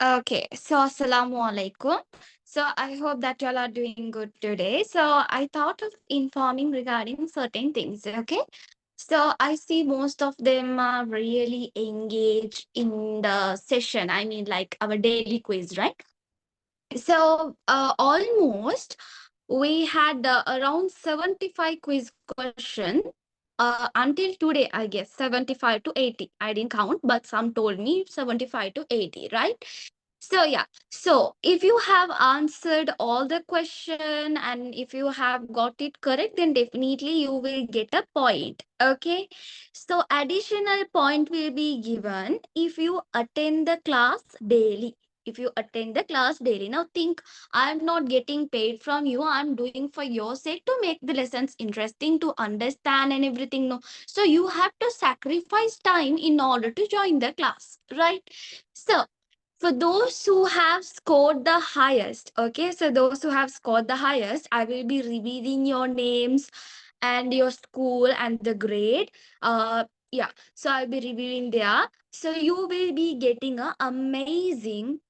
Okay, so Assalamu alaikum. So I hope that y'all are doing good today. So I thought of informing regarding certain things. Okay, so I see most of them are really engaged in the session. I mean, like our daily quiz, right? So almost we had around 75 quiz question until today, I guess 75 to 80. I didn't count, but some told me 75 to 80, right? So yeah, so if you have answered all the question and if you have got it correct, then definitely you will get a point. Okay. So additional point will be given if you attend the class daily. If you attend the class daily. Now think, I'm not getting paid from you. I'm doing for your sake to make the lessons interesting, to understand and everything. No. So you have to sacrifice time in order to join the class, right? So for those who have scored the highest, okay, so those who have scored the highest, I will be revealing your names and your school and the grade. Yeah, so I'll be revealing there. So you will be getting a amazing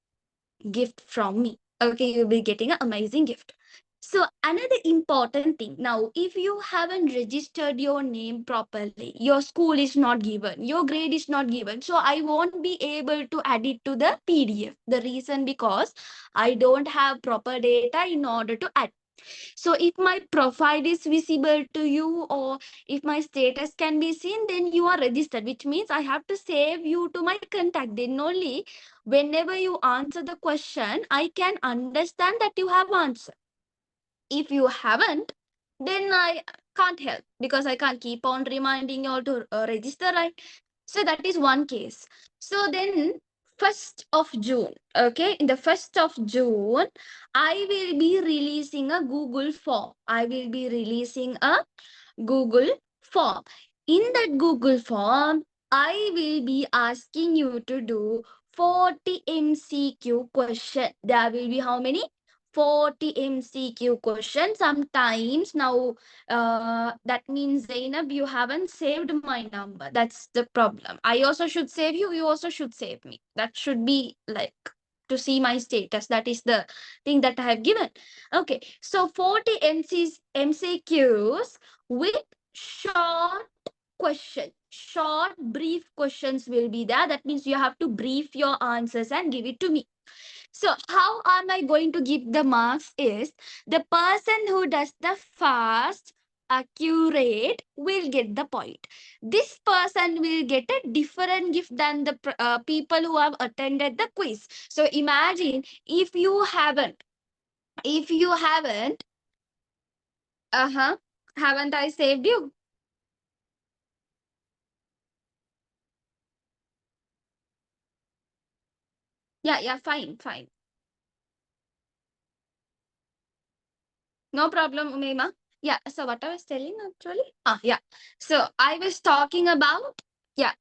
gift from me. Okay, you'll be getting an amazing gift. So another important thing, now if you haven't registered your name properly, your school is not given, your grade is not given, so I won't be able to add it to the PDF. The reason, because I don't have proper data in order to add. So if my profile is visible to you, or if my status can be seen, then you are registered, which means I have to save you to my contact. Then only whenever you answer the question, I can understand that you have answered. If you haven't, then I can't help, because I can't keep on reminding you all to register, right? So that is one case. So then 1st of June, okay, in the 1st of June, I will be releasing a Google form. I will be releasing a Google form. In that Google form, I will be asking you to do 40 MCQ question. There will be how many? 40 MCQ questions. Sometimes now, that means Zainab, you haven't saved my number. That's the problem. I also should save you. You also should save me. That should be like to see my status. That is the thing that I have given. Okay, so 40 MCQs with short question, short brief questions will be there. That means you have to brief your answers and give it to me. So how am I going to give the marks is, the person who does the fast, accurate will get the point. This person will get a different gift than the people who have attended the quiz. So imagine, if you haven't, uh-huh, haven't I saved you? Yeah, fine, fine. No problem, Umaima. Yeah, so what I was telling actually? Yeah. So I was talking about, yeah,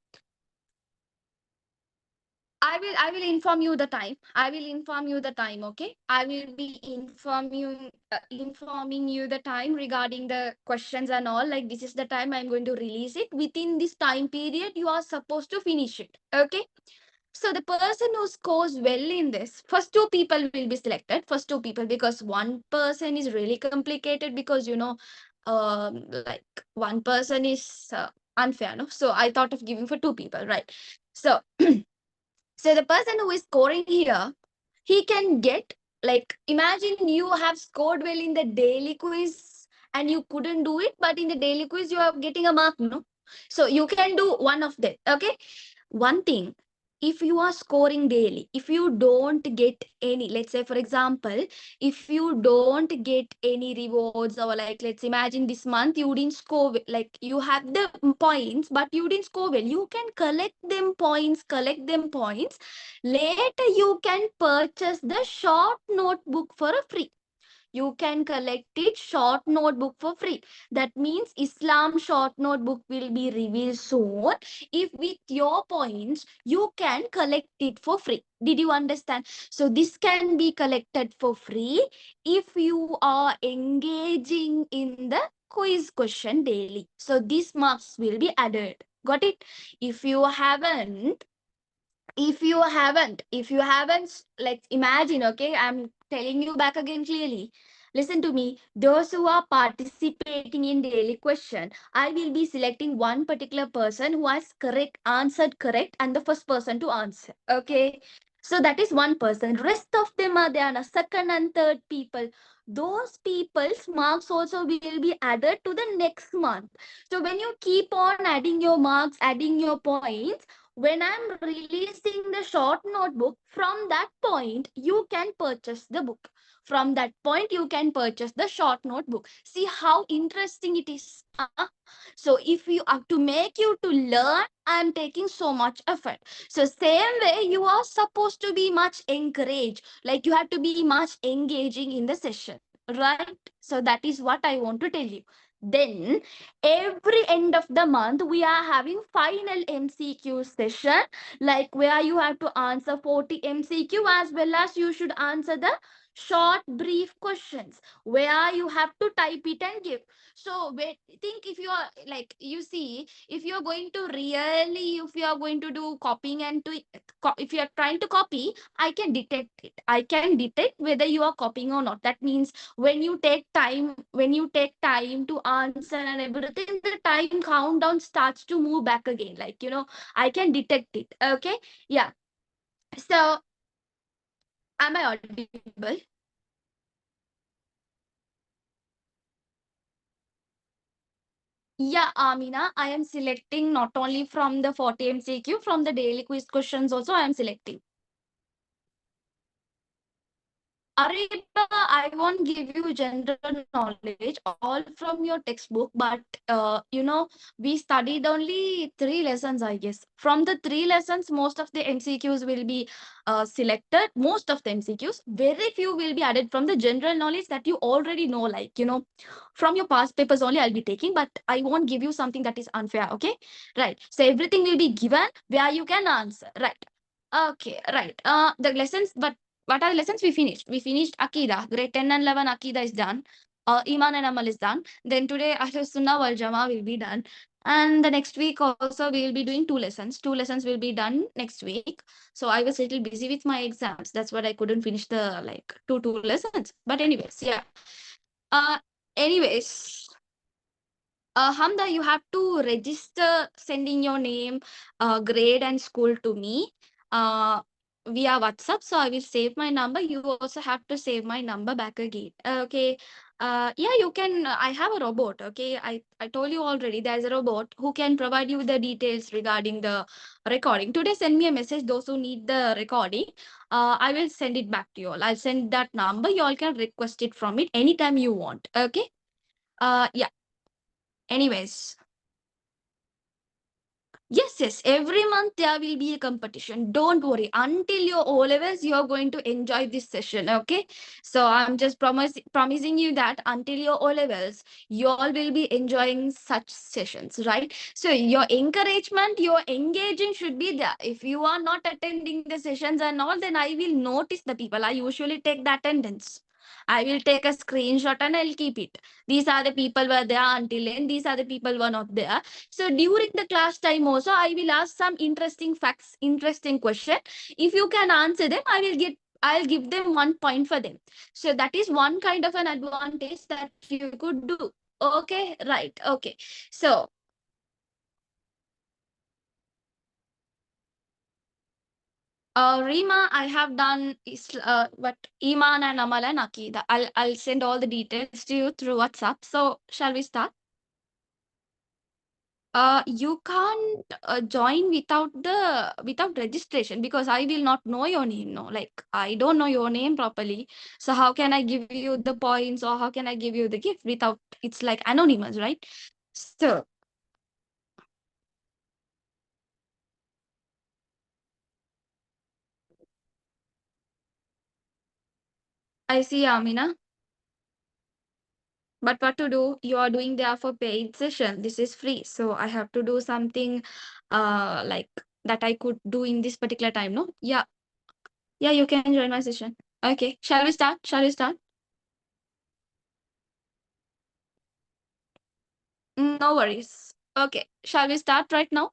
I will inform you the time. I will inform you the time, okay? I will be informing you the time regarding the questions and all. Like, this is the time I'm going to release it. Within this time period, you are supposed to finish it. Okay? So the person who scores well in this, first two people will be selected. First two people, because one person is really complicated, because like one person is unfair, no? So I thought of giving for two people, right? So so the person who is scoring here, he can get, like, imagine you have scored well in the daily quiz and you couldn't do it, but in the daily quiz you are getting a mark, no? So you can do one of them, okay? One thing, if you are scoring daily, if you don't get any, let's say for example, if you don't get any rewards, or like, let's imagine this month you didn't score like, you have the points but you didn't score well, you can collect them points. Later you can purchase the short notebook for a free. You can collect it short notebook for free. That means Islam short notebook will be revealed soon. If with your points you can collect it for free. Did you understand? So this can be collected for free if you are engaging in the quiz question daily. So these marks will be added. Got it? If you haven't, If you haven't, like, imagine, okay, I'm telling you back again clearly. Listen to me. Those who are participating in daily question, I will be selecting one particular person who has correct answered correct and the first person to answer. Okay. So that is one person. Rest of them are there, na second and third people. Those people's marks also will be added to the next month. So when you keep on adding your marks, adding your points, when I'm releasing the short notebook, from that point you can purchase the book. From that point you can purchase the short notebook. See how interesting it is. So if you have to make you to learn, I'm taking so much effort. So same way you are supposed to be much encouraged, like you have to be much engaging in the session, right? So that is what I want to tell you. Then every end of the month we are having final MCQ session, like where you have to answer 40 MCQ, as well as you should answer the short brief questions where you have to type it and give. So think, if you are like, you see, if you are going to really, if you are going to do copying and to if you are trying to copy, I can detect it. I can detect whether you are copying or not. That means when you take time to answer and everything, the time countdown starts to move back again, like, I can detect it. Okay. Yeah. So am I audible? Yeah, Amina, I am selecting not only from the 40 MCQ, from the daily quiz questions also I am selecting. Ariba, I won't give you general knowledge all from your textbook, but we studied only three lessons, I guess. From the three lessons, most of the MCQs will be selected. Most of the MCQs, very few will be added from the general knowledge that you already know, like, from your past papers only I'll be taking, but I won't give you something that is unfair, okay? Right. So everything will be given where you can answer, right? Okay, right. The lessons, but what are the lessons we finished? We finished Akida. Grade 10 and 11 Akida is done. Iman and Amal is done. Then today Ahlus Sunnah wal Jama will be done. And the next week also we will be doing two lessons. Two lessons will be done next week. So I was a little busy with my exams. That's what I couldn't finish the like two lessons. But anyways, yeah. Uh anyways, Hamda, you have to register sending your name, grade, and school to me uh, via WhatsApp. So I will save my number. You also have to save my number back again. Okay. Yeah, you can. I have a robot. Okay. I told you already, there's a robot who can provide you the details regarding the recording. Today, send me a message. Those who need the recording, I will send it back to you all. I'll send that number. You all can request it from it anytime you want. Okay. Yeah. Anyways. Yes, yes. Every month there will be a competition. Don't worry. Until your O levels, you're going to enjoy this session. Okay. So I'm just promising you that until your O levels, you all will be enjoying such sessions, right? So your encouragement, your engaging should be there. If you are not attending the sessions and all, then I will notice the people. I usually take the attendance. I will take a screenshot and I'll keep it. These are the people were there until then. These are the people were not there. So during the class time also, I will ask some interesting facts, interesting question. If you can answer them, I'll give them 1 point for them. So that is one kind of an advantage that you could do. Okay, right. Okay. So Rima, I have done is what Iman and Amal and Akida. I'll send all the details to you through WhatsApp. So shall we start? You can't join without registration, because I will not know your name. No, like I don't know your name properly. So how can I give you the points, or how can I give you the gift without? It's like anonymous, right? So I see, Amina. But what to do? You are doing there for paid session. This is free, so I have to do something, like that I could do in this particular time. No, yeah, yeah. You can join my session. Okay, shall we start? Shall we start? No worries. Okay, shall we start right now?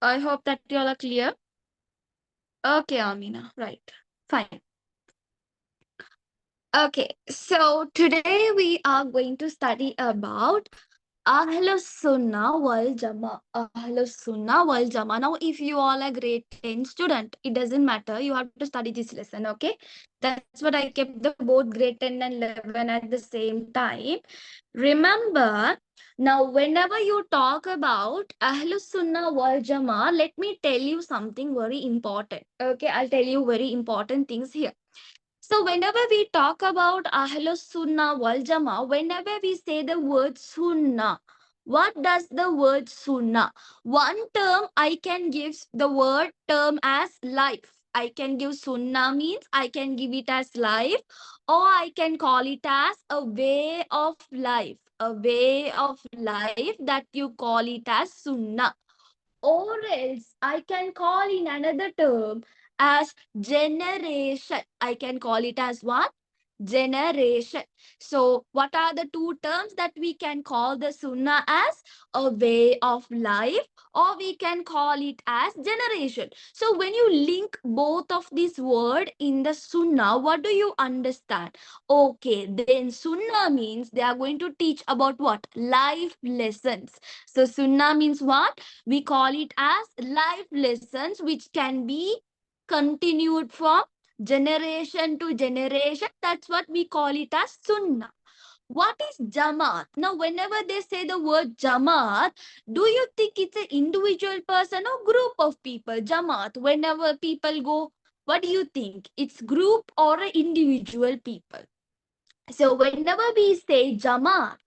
I hope that you all are clear. Okay, Amina. Right. Fine. Okay, so today we are going to study about Ahlus Sunnah wal Jama. Ahlus Sunnah wal Jama. Now, if you all are grade 10 student, it doesn't matter. You have to study this lesson, okay? That's what I kept the both grade 10 and 11 at the same time. Remember, now whenever you talk about Ahlus Sunnah wal Jama, let me tell you something very important. Okay, I'll tell you very important things here. So whenever we talk about Ahlus Sunnah wal Jama, whenever we say the word Sunnah, what does the word Sunnah? One term I can give the word term as life. I can give Sunnah means I can give it as life, or I can call it as a way of life. A way of life that you call it as Sunnah, or else I can call in another term as generation. I can call it as what? Generation. So, what are the two terms that we can call the Sunnah as? A way of life, or we can call it as generation. So, when you link both of these words in the Sunnah, what do you understand? Okay, then Sunnah means they are going to teach about what? Life lessons. So, Sunnah means what? We call it as life lessons which can be continued from generation to generation. That's what we call it as Sunnah. What is Jamaat? Now, whenever they say the word Jamaat, do you think it's an individual person or group of people? Jamaat, whenever people go, what do you think? It's group or individual people? So whenever we say Jamaat,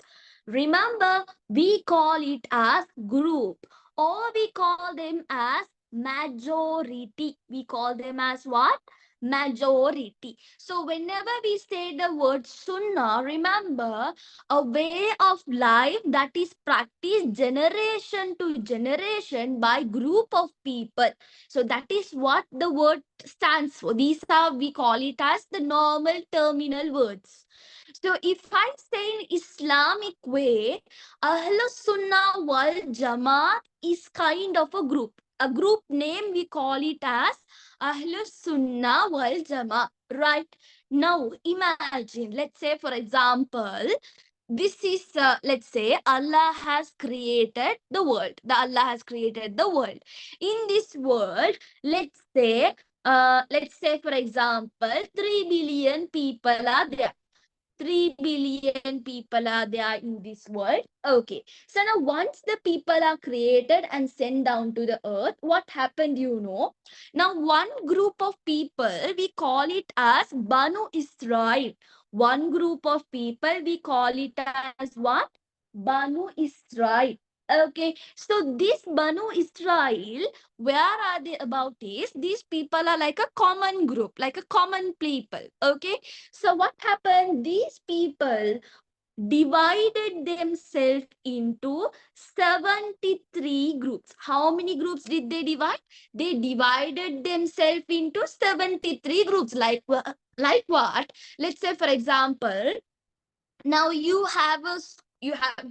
remember we call it as group, or we call them as majority. We call them as what? Majority. So whenever we say the word Sunnah, remember a way of life that is practiced generation to generation by group of people. So that is what the word stands for. These are, we call it as the normal terminal words. So if I say in Islamic way, Ahlus Sunnah wal Jamaat is kind of a group. A group name we call it as Ahlus Sunnah wal Jamaat. Right? Now imagine, let's say for example, this is let's say Allah has created the world. The Allah has created the world. In this world, let's say for example 3 billion people are there. 3 billion people are there in this world. Okay. So now once the people are created and sent down to the earth, what happened, you know? Now one group of people, we call it as Banu Israel. One group of people, we call it as what? Banu Israel. Okay. So this Banu Israel, where are they about is? These people are like a common group, like a common people. Okay. So what happened? These people divided themselves into 73 groups. How many groups did they divide? They divided themselves into 73 groups. Like what? Let's say, for example, now you have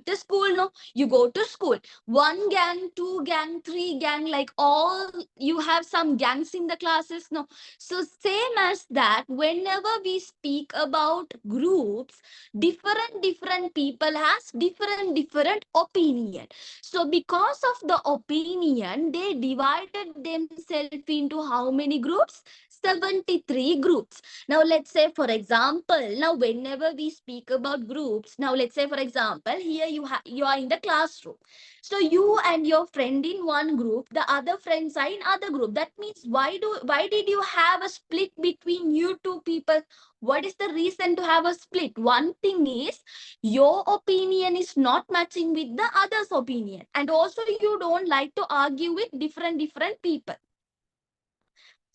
the school, no, you go to school, one gang, two gang, three gang, like all, you have some gangs in the classes, no. So same as that, whenever we speak about groups, different people has different opinion. So because of the opinion, they divided themselves into how many groups? 73 groups. Now, let's say, for example, now whenever we speak about groups, now let's say, for example, here you are in the classroom. So you and your friend in one group, the other friends are in other group. That means why did you have a split between you two people? What is the reason to have a split? One thing is your opinion is not matching with the other's opinion, and also you don't like to argue with different people.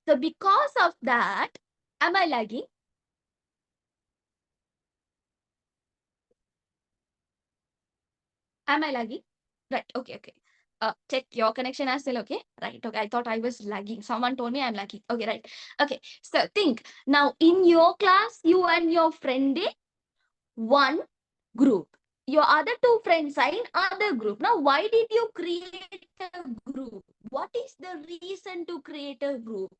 So because of that, am I lagging? Am I lagging? Right. Okay. Okay. Check your connection as well. Okay. Right. Okay. I thought I was lagging. Someone told me I'm lagging. Okay. Right. Okay. So think now in your class, you and your friend in one group. Your other two friends are in other group. Now, why did you create a group? What is the reason to create a group?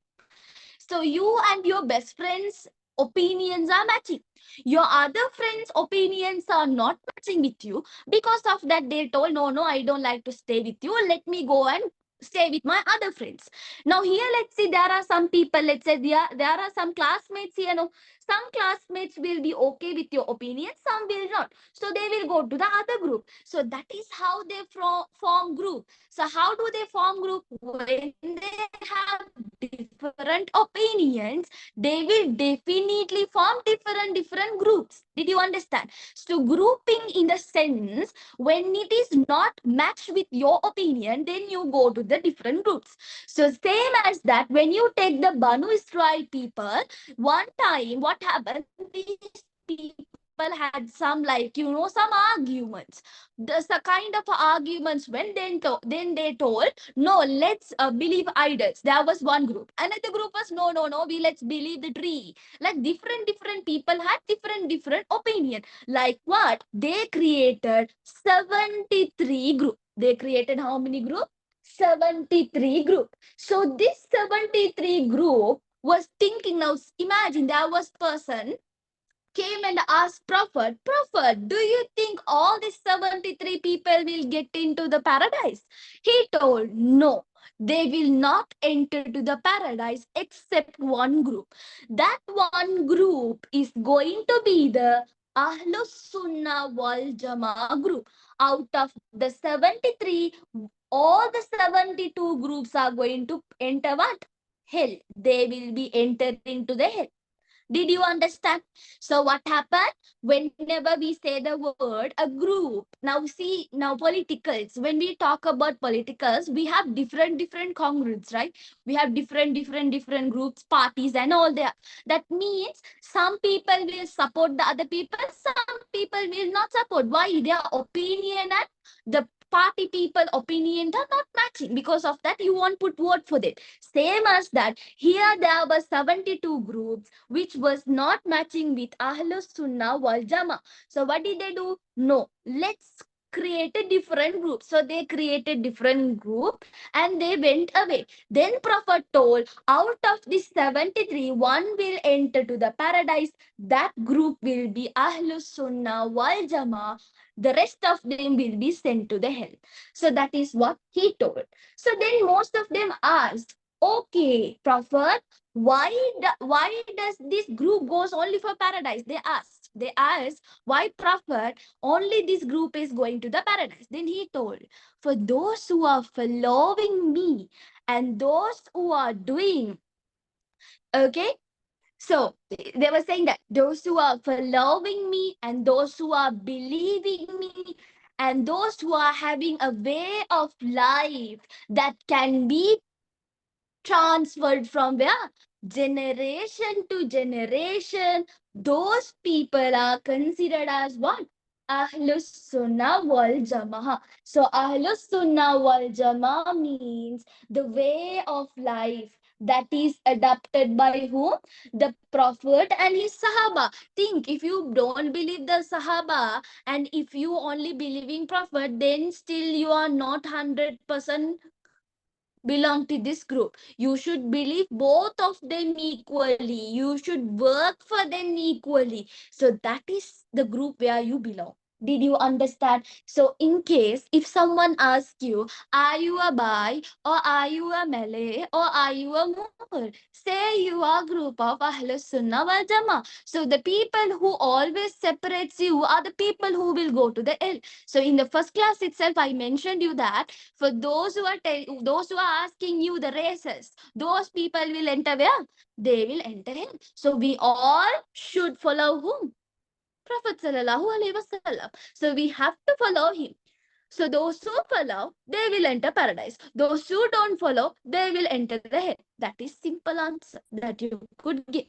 So you and your best friends opinions are matching. Your other friends opinions are not matching with you. Because of that, they told, no, no, I don't like to stay with you, let me go and stay with my other friends. Now here, let's see, there are some people, let's say there are some classmates here. No, some classmates will be okay with your opinion, some will not, so they will go to the other group. So that is how they form group. So how do they form group? When they have different opinions, they will definitely form different groups. Did you understand? So grouping in the sense, when it is not matched with your opinion, then you go to the different groups. So same as that, when you take the Banu Israel people, one time what happened, these people had some, like, some arguments. The kind of arguments, when then they told, no, let's believe idols. There was one group. Another group was, no, no, no, we let's believe the tree. Like different people had different opinion. Like what? They created 73 group. They created how many group? 73 group. So this 73 group was thinking, now imagine there was person came and asked Prophet, do you think all these 73 people will get into the paradise? He told, no, they will not enter to the paradise except one group. That one group is going to be the Ahlus Sunnah wal Jama group. Out of the 73, all the 72 groups are going to enter what? Hell. They will be entering to the hell. Did you understand? So what happened? Whenever we say the word a group, now see, now politicals, when we talk about politicals, we have different congruents, right? We have different groups, parties and all that. That means some people will support the other people, some people will not support. Why? Their opinion and the party people opinion are not matching. Because of that, you won't put vote for that. Same as that, here there were 72 groups which was not matching with Ahlus Sunnah wal Jama. So what did they do? No, let's create a different group. So they created different group and they went away. Then Prophet told, out of this 73, one will enter to the paradise. That group will be Ahlus Sunnah wal Jama. The rest of them will be sent to the hell. So that is what he told. So then most of them asked, okay, Prophet, why does this group goes only for paradise? They asked why Prophet only this group is going to the paradise. Then he told, for those who are following me and those who are doing, okay, so they were saying that those who are following me and those who are believing me and those who are having a way of life that can be transferred from where? Generation to generation. Those people are considered as what? Ahlus Sunnah wal Jama'ah. So Ahlus Sunnah wal Jama'ah means the way of life that is adopted by whom? The Prophet and his Sahaba. Think, if you don't believe the Sahaba and if you only believing Prophet, then still you are not 100% belong to this group. You should believe both of them equally. You should work for them equally. So that is the group where you belong. Did you understand? So in case if someone asks you, are you a Bai or are you a Malay or are you a Mughal? Say you are group of Ahlus Sunnah wal Jama. So the people who always separates you are the people who will go to the hell. So in the first class itself, I mentioned you that for those who are asking you the races, those people will enter where? They will enter hell. So we all should follow whom? Prophet Sallallahu Alaihi Wasallam. So we have to follow him. So those who follow, they will enter paradise. Those who don't follow, they will enter the hell. That is simple answer that you could give.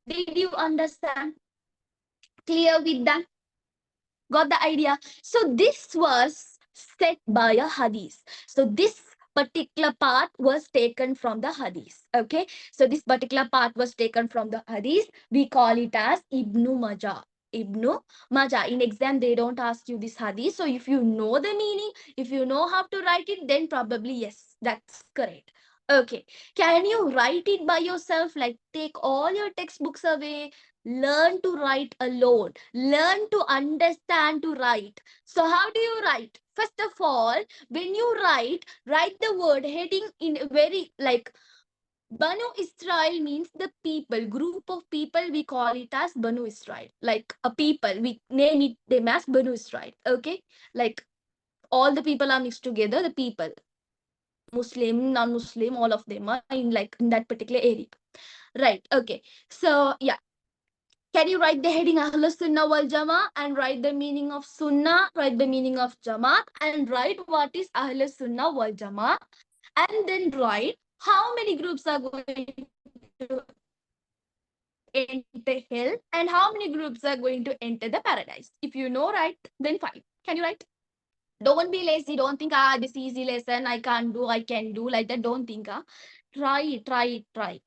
Did you understand? Clear with that? Got the idea? So this was set by a hadith. So this particular part was taken from the hadith. Okay. So this particular part was taken from the hadith. We call it as Ibnu Majah. Ibnu Majah. In exam, they don't ask you this hadith. So if you know the meaning, if you know how to write it, then probably yes, that's correct. Okay. Can you write it by yourself? Like, take all your textbooks away, learn to write alone, learn to understand to write. So, how do you write? First of all, when you write the word heading in a very like Banu Israel means the people, group of people, we call it as Banu Israel. Like a people, we name it them as Banu Israel. Okay? Like all the people are mixed together, the people. Muslim, non-Muslim, all of them are in like in that particular area. Right. Okay. So yeah. Can you write the heading Ahlus Sunnah wal Jama and write the meaning of Sunnah, write the meaning of Jamath, and write what is Ahlus Sunnah wal Jama, and then write how many groups are going to enter hell and how many groups are going to enter the paradise. If you know, right, then fine. Can you write? Don't be lazy. Don't think, this easy lesson. I can't do. I can do like that. Don't think, try it, try it, try.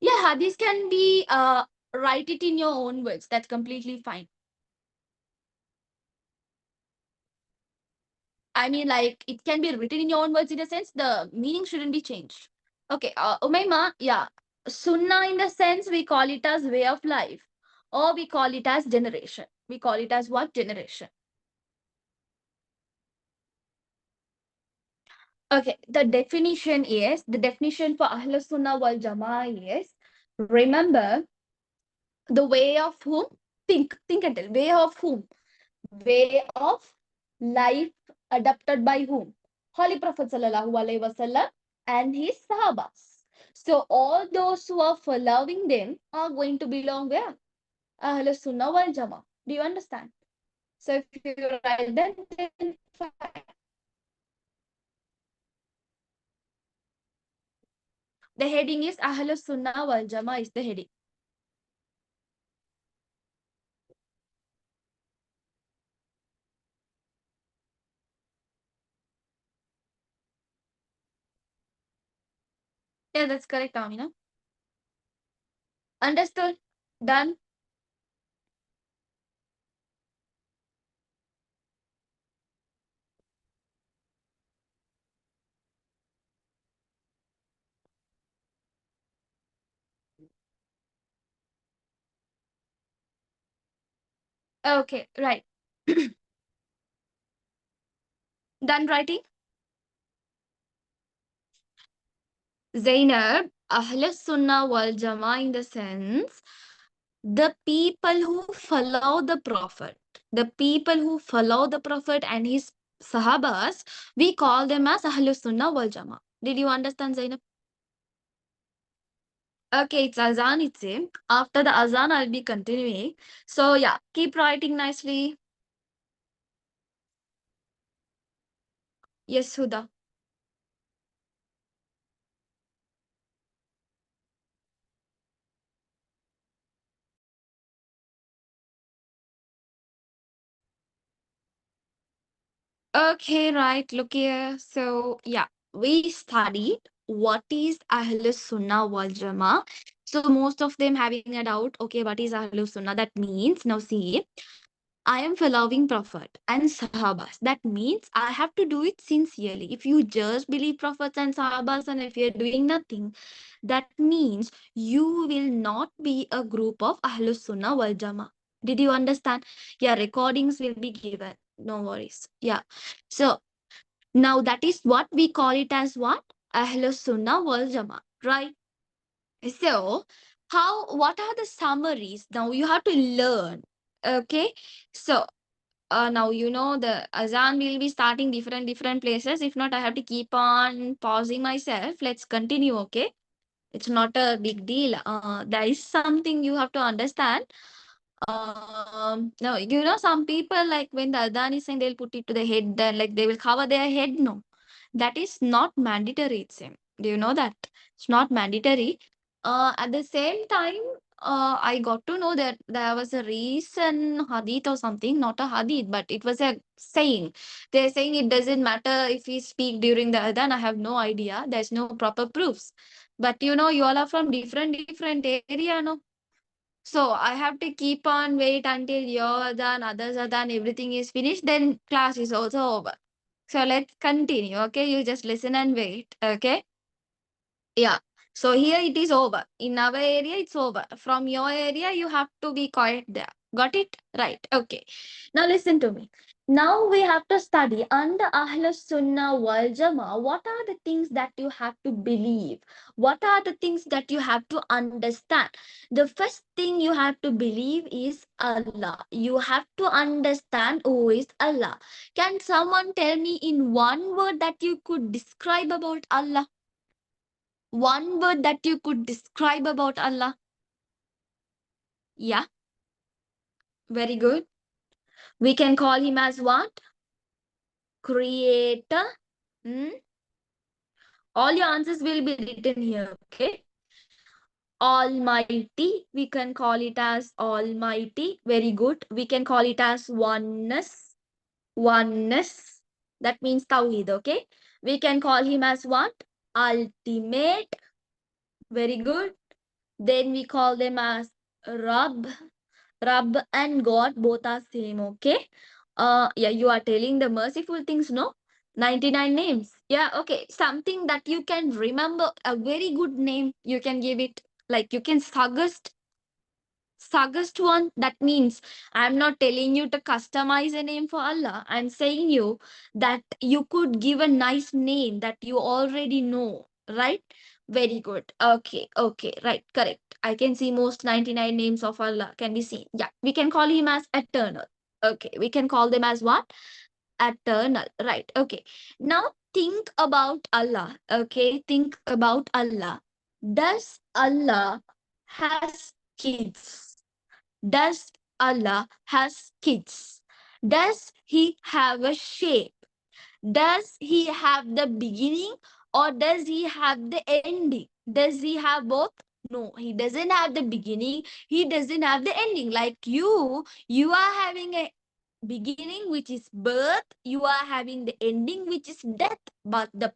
Yeah, this can be write it in your own words. That's completely fine. I mean, like it can be written in your own words in a sense. The meaning shouldn't be changed. Okay, Umayma, yeah, Sunnah in the sense we call it as way of life, or we call it as generation. We call it as what generation? Okay, the definition for Ahlus Sunnah wal Jama'ah is remember the way of whom? Think and tell. Way of whom? Way of life adopted by whom? Holy Prophet Sallallahu Alaihi Wasallam and his Sahabas. So all those who are following them are going to belong where? Ahlus Sunnah wal Jama'ah. Do you understand? So if you write that, then fine. The heading is Ahlus Sunnah wal Jama'ah is the heading. Yeah, that's correct, Amina. Understood? Done? Okay, right. Done writing? Zainab, Ahlus Sunnah wal Jama'ah in the sense the people who follow the Prophet, the people who follow the Prophet and his Sahabas, we call them as Ahlus Sunnah wal Jama'ah. Did you understand, Zainab? Okay, it's Azan, it's it. After the Azan, I'll be continuing. So, yeah, keep writing nicely. Yes, Huda. Okay, right. Look here. So, yeah, we studied what is Ahlus Sunnah wal Jama'ah. So, most of them having a doubt, okay, what is Ahlus Sunnah? That means, now see, I am following Prophet and Sahabas. That means I have to do it sincerely. If you just believe Prophets and Sahabas and if you're doing nothing, that means you will not be a group of Ahlus Sunnah wal Jama'ah. Did you understand? Yeah, recordings will be given. No worries. Yeah. So now that is what we call it as what? Ahlus Sunnah wal Jama'ah. Right? So what are the summaries? Now you have to learn. Okay. So now you know the azan will be starting different places. If not, I have to keep on pausing myself. Let's continue, okay? It's not a big deal. There is something you have to understand. No, you know, some people like when the adhan is saying they'll put it to the head, then like they will cover their head. No, that is not mandatory. It's same. Do you know that? It's not mandatory. At the same time, I got to know that there was a recent hadith or something, not a hadith, but it was a saying. They're saying it doesn't matter if we speak during the adhan. I have no idea. There's no proper proofs. But you know, you all are from different area, no? So I have to keep on wait until your adhan, others adhan, everything is finished. Then class is also over. So let's continue. Okay, you just listen and wait. Okay. Yeah. So here it is over. In our area, it's over. From your area, you have to be quiet there. Got it? Right. Okay. Now listen to me. Now we have to study under Ahlus Sunnah wal Jama. What are the things that you have to believe? What are the things that you have to understand? The first thing you have to believe is Allah. You have to understand who is Allah. Can someone tell me in one word that you could describe about Allah? One word that you could describe about Allah. Yeah, very good. We can call him as what? Creator. Hmm? All your answers will be written here, okay? Almighty. We can call it as Almighty. Very good. We can call it as oneness. Oneness. That means Tawheed, okay? We can call him as what? Ultimate. Very good. Then we call them as Rab. Rab and God both are same, okay? Yeah, you are telling the merciful things, no? 99 names. Yeah, okay. Something that you can remember, a very good name, you can give it. Like you can suggest one. That means I'm not telling you to customize a name for Allah. I'm saying you that you could give a nice name that you already know, right? Very good. Okay, okay, right, correct. I can see most 99 names of Allah can be seen. Yeah, we can call him as eternal. Okay, we can call them as what? Eternal. Right. Okay. Now think about Allah. Okay, think about Allah. Does Allah has kids? Does Allah has kids? Does he have a shape? Does he have the beginning or does he have the ending? Does he have both? No, he doesn't have the beginning. He doesn't have the ending. Like you are having a beginning which is birth, you are having the ending which is death. But the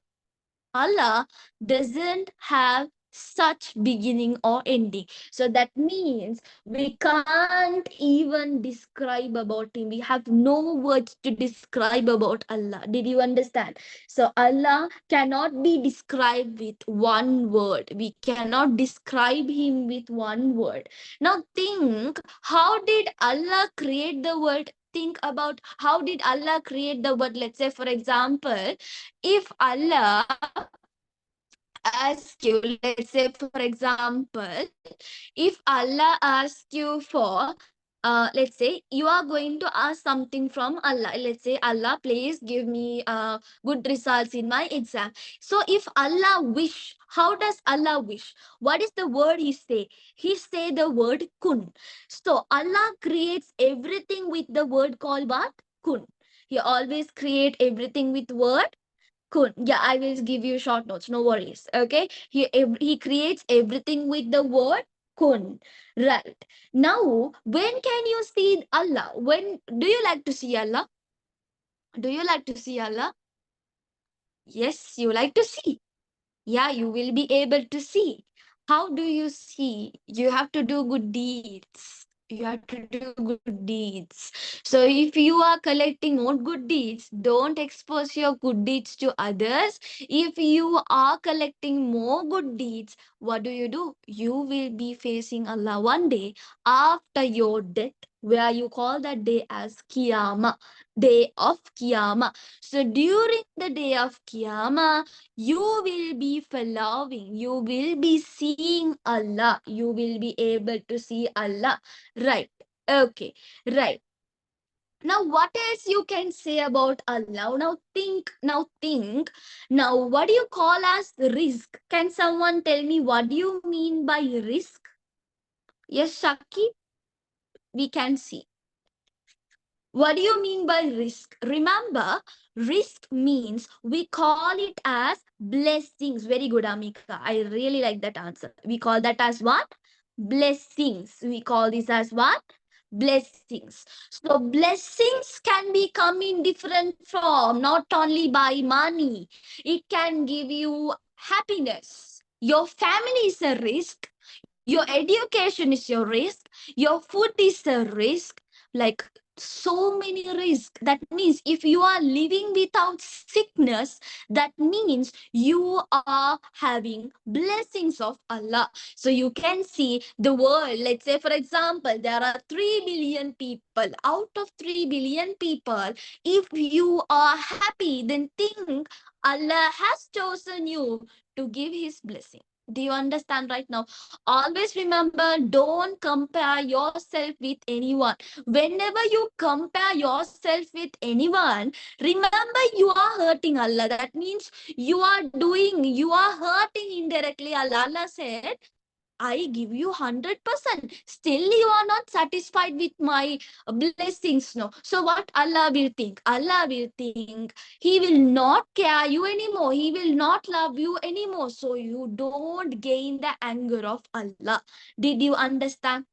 Allah doesn't have such beginning or ending. So that means we can't even describe about him. We have no words to describe about Allah. Did you understand? So Allah cannot be described with one word. We cannot describe him with one word. Now think, how did Allah create the world? Think about how did Allah create the world. Let's say, for example, if Allah ask you, let's say, for example, if Allah asks you for, let's say you are going to ask something from Allah. Let's say, Allah, please give me good results in my exam. So if Allah wish, how does Allah wish? What is the word he say? He say the word kun. So Allah creates everything with the word called what? Kun. He always create everything with word cool. Yeah, I will give you short notes. No worries. Okay. He creates everything with the word kun. Right. Now, when can you see Allah? When do you like to see Allah? Do you like to see Allah? Yes, you like to see. Yeah, you will be able to see. How do you see? You have to do good deeds. You have to do good deeds. So if you are collecting more good deeds, don't expose your good deeds to others. If you are collecting more good deeds, what do? You will be facing Allah one day after your death, where you call that day as Qiyamah, day of Qiyamah. So during the day of Qiyamah, you will be following, you will be seeing Allah, you will be able to see Allah. Right. Okay. Right. Now, what else you can say about Allah? Now, what do you call as risk? Can someone tell me what do you mean by risk? Yes, Shaki, we can see. What do you mean by risk? Remember, risk means we call it as blessings. Very good, Amika. I really like that answer. We call that as what? Blessings. We call this as what? Blessings. So blessings can be come in different form, not only by money. It can give you happiness. Your family is a risk. Your education is your risk. Your food is a risk. Like, so many risks. That means if you are living without sickness, that means you are having blessings of Allah. So you can see the world. Let's say, for example, there are 3 billion people. Out of 3 billion people, if you are happy, then think Allah has chosen you to give his blessing. Do you understand right now? Always remember, don't compare yourself with anyone. Whenever you compare yourself with anyone, remember you are hurting Allah. That means you are hurting indirectly Allah. Allah said, I give you 100%. Still, you are not satisfied with my blessings. No. So, what Allah will think? Allah will think He will not care you anymore. He will not love you anymore. So, you don't gain the anger of Allah. Did you understand?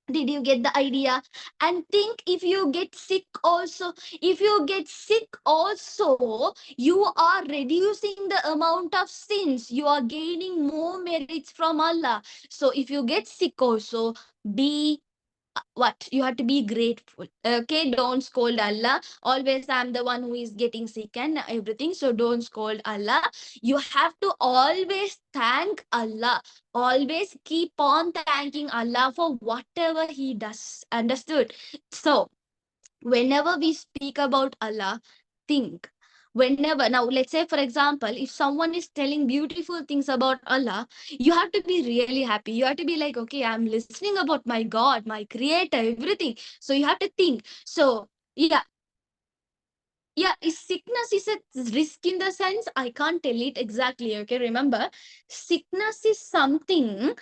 Did you get the idea? And think, if you get sick also, you are reducing the amount of sins. You are gaining more merits from Allah. So if you get sick also, be what you have to be grateful. Okay, don't scold Allah. Always, I'm the one who is getting sick and everything, so don't scold Allah. You have to always thank Allah. Always keep on thanking Allah for whatever he does. Understood? So whenever we speak about Allah, think, whenever, now let's say for example, if someone is telling beautiful things about Allah, you have to be really happy. You have to be like, okay, I'm listening about my God, my creator, everything. So you have to think. So yeah, sickness is a risk in the sense, I can't tell it exactly. Okay, remember, sickness is something.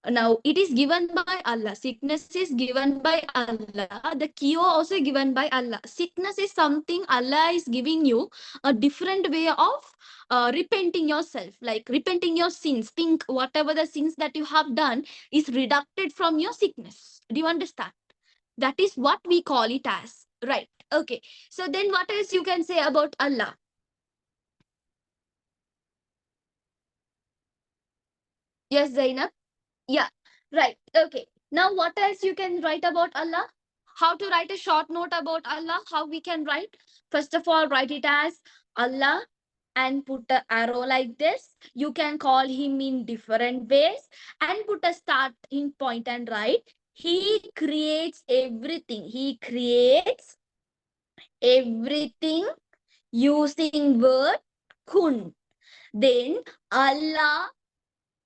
Now, it is given by Allah. Sickness is given by Allah. The cure also given by Allah. Sickness is something Allah is giving you a different way of repenting yourself, like repenting your sins. Think whatever the sins that you have done is reducted from your sickness. Do you understand? That is what we call it as. Right. Okay. So then what else you can say about Allah? Yes, Zainab? Yeah, right. Okay. Now, what else you can write about Allah? How to write a short note about Allah? How we can write? First of all, write it as Allah and put the arrow like this. You can call him in different ways and put a starting point and write. He creates everything. He creates everything using word kun. Then Allah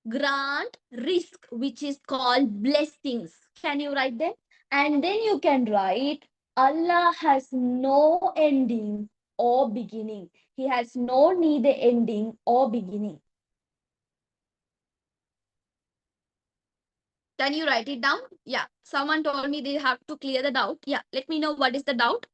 grant risk, which is called blessings. Can you write that? And then you can write, Allah has no ending or beginning. He has no neither ending or beginning. Can you write it down? Yeah. Someone told me they have to clear the doubt. Yeah. Let me know what is the doubt.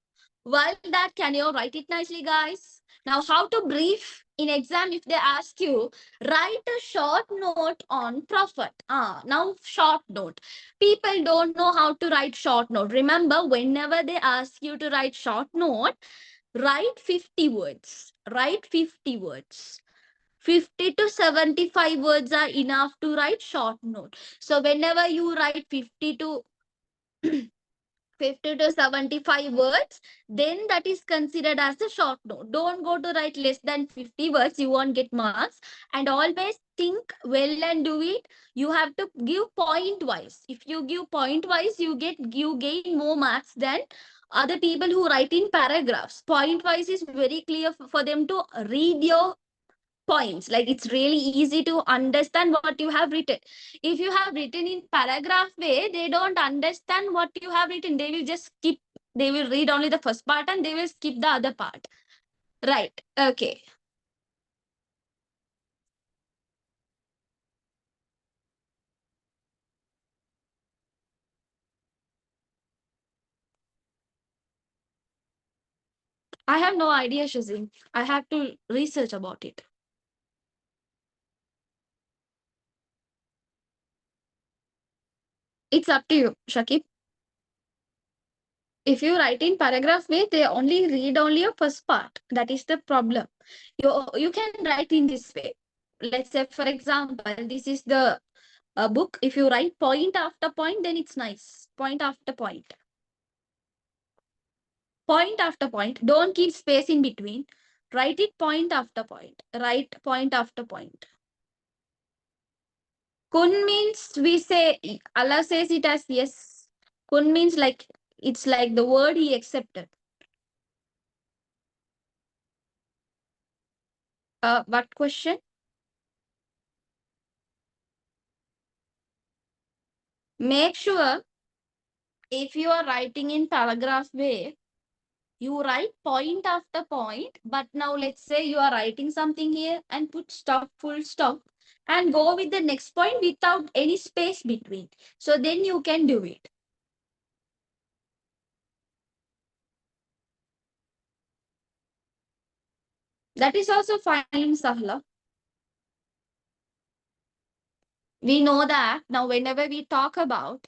While that, can you write it nicely, guys? Now, how to brief in exam if they ask you, write a short note on Prophet. Now short note. People don't know how to write short note. Remember, whenever they ask you to write short note, write 50 words. Write 50 words. 50 to 75 words are enough to write short note. So whenever you write 50 to 75 words, then that is considered as a short note. Don't go to write less than 50 words, you won't get marks. And always think well and do it. You have to give point wise. If you give point wise, you gain more marks than other people who write in paragraphs. Point wise is very clear for them to read your points. Like, it's really easy to understand what you have written. If you have written in paragraph way, they don't understand what you have written. They will just skip. They will read only the first part and they will skip the other part. Right. Okay. I have no idea, Shazin. I have to research about it. It's up to you, Shakib. If you write in paragraph way, they only read only your first part. That is the problem. You can write in this way. Let's say, for example, this is the A book, if you write point after point, then it's nice. Point after point. Point after point. Don't keep space in between. Write it point after point. Write point after point. Kun means we say, Allah says it as yes. Kun means like, it's like the word he accepted. What question? Make sure if you are writing in paragraph way, you write point after point. But now let's say you are writing something here and put stop, full stop, and go with the next point without any space between. So then you can do it. That is also fine, Sahla. We know that now whenever we talk about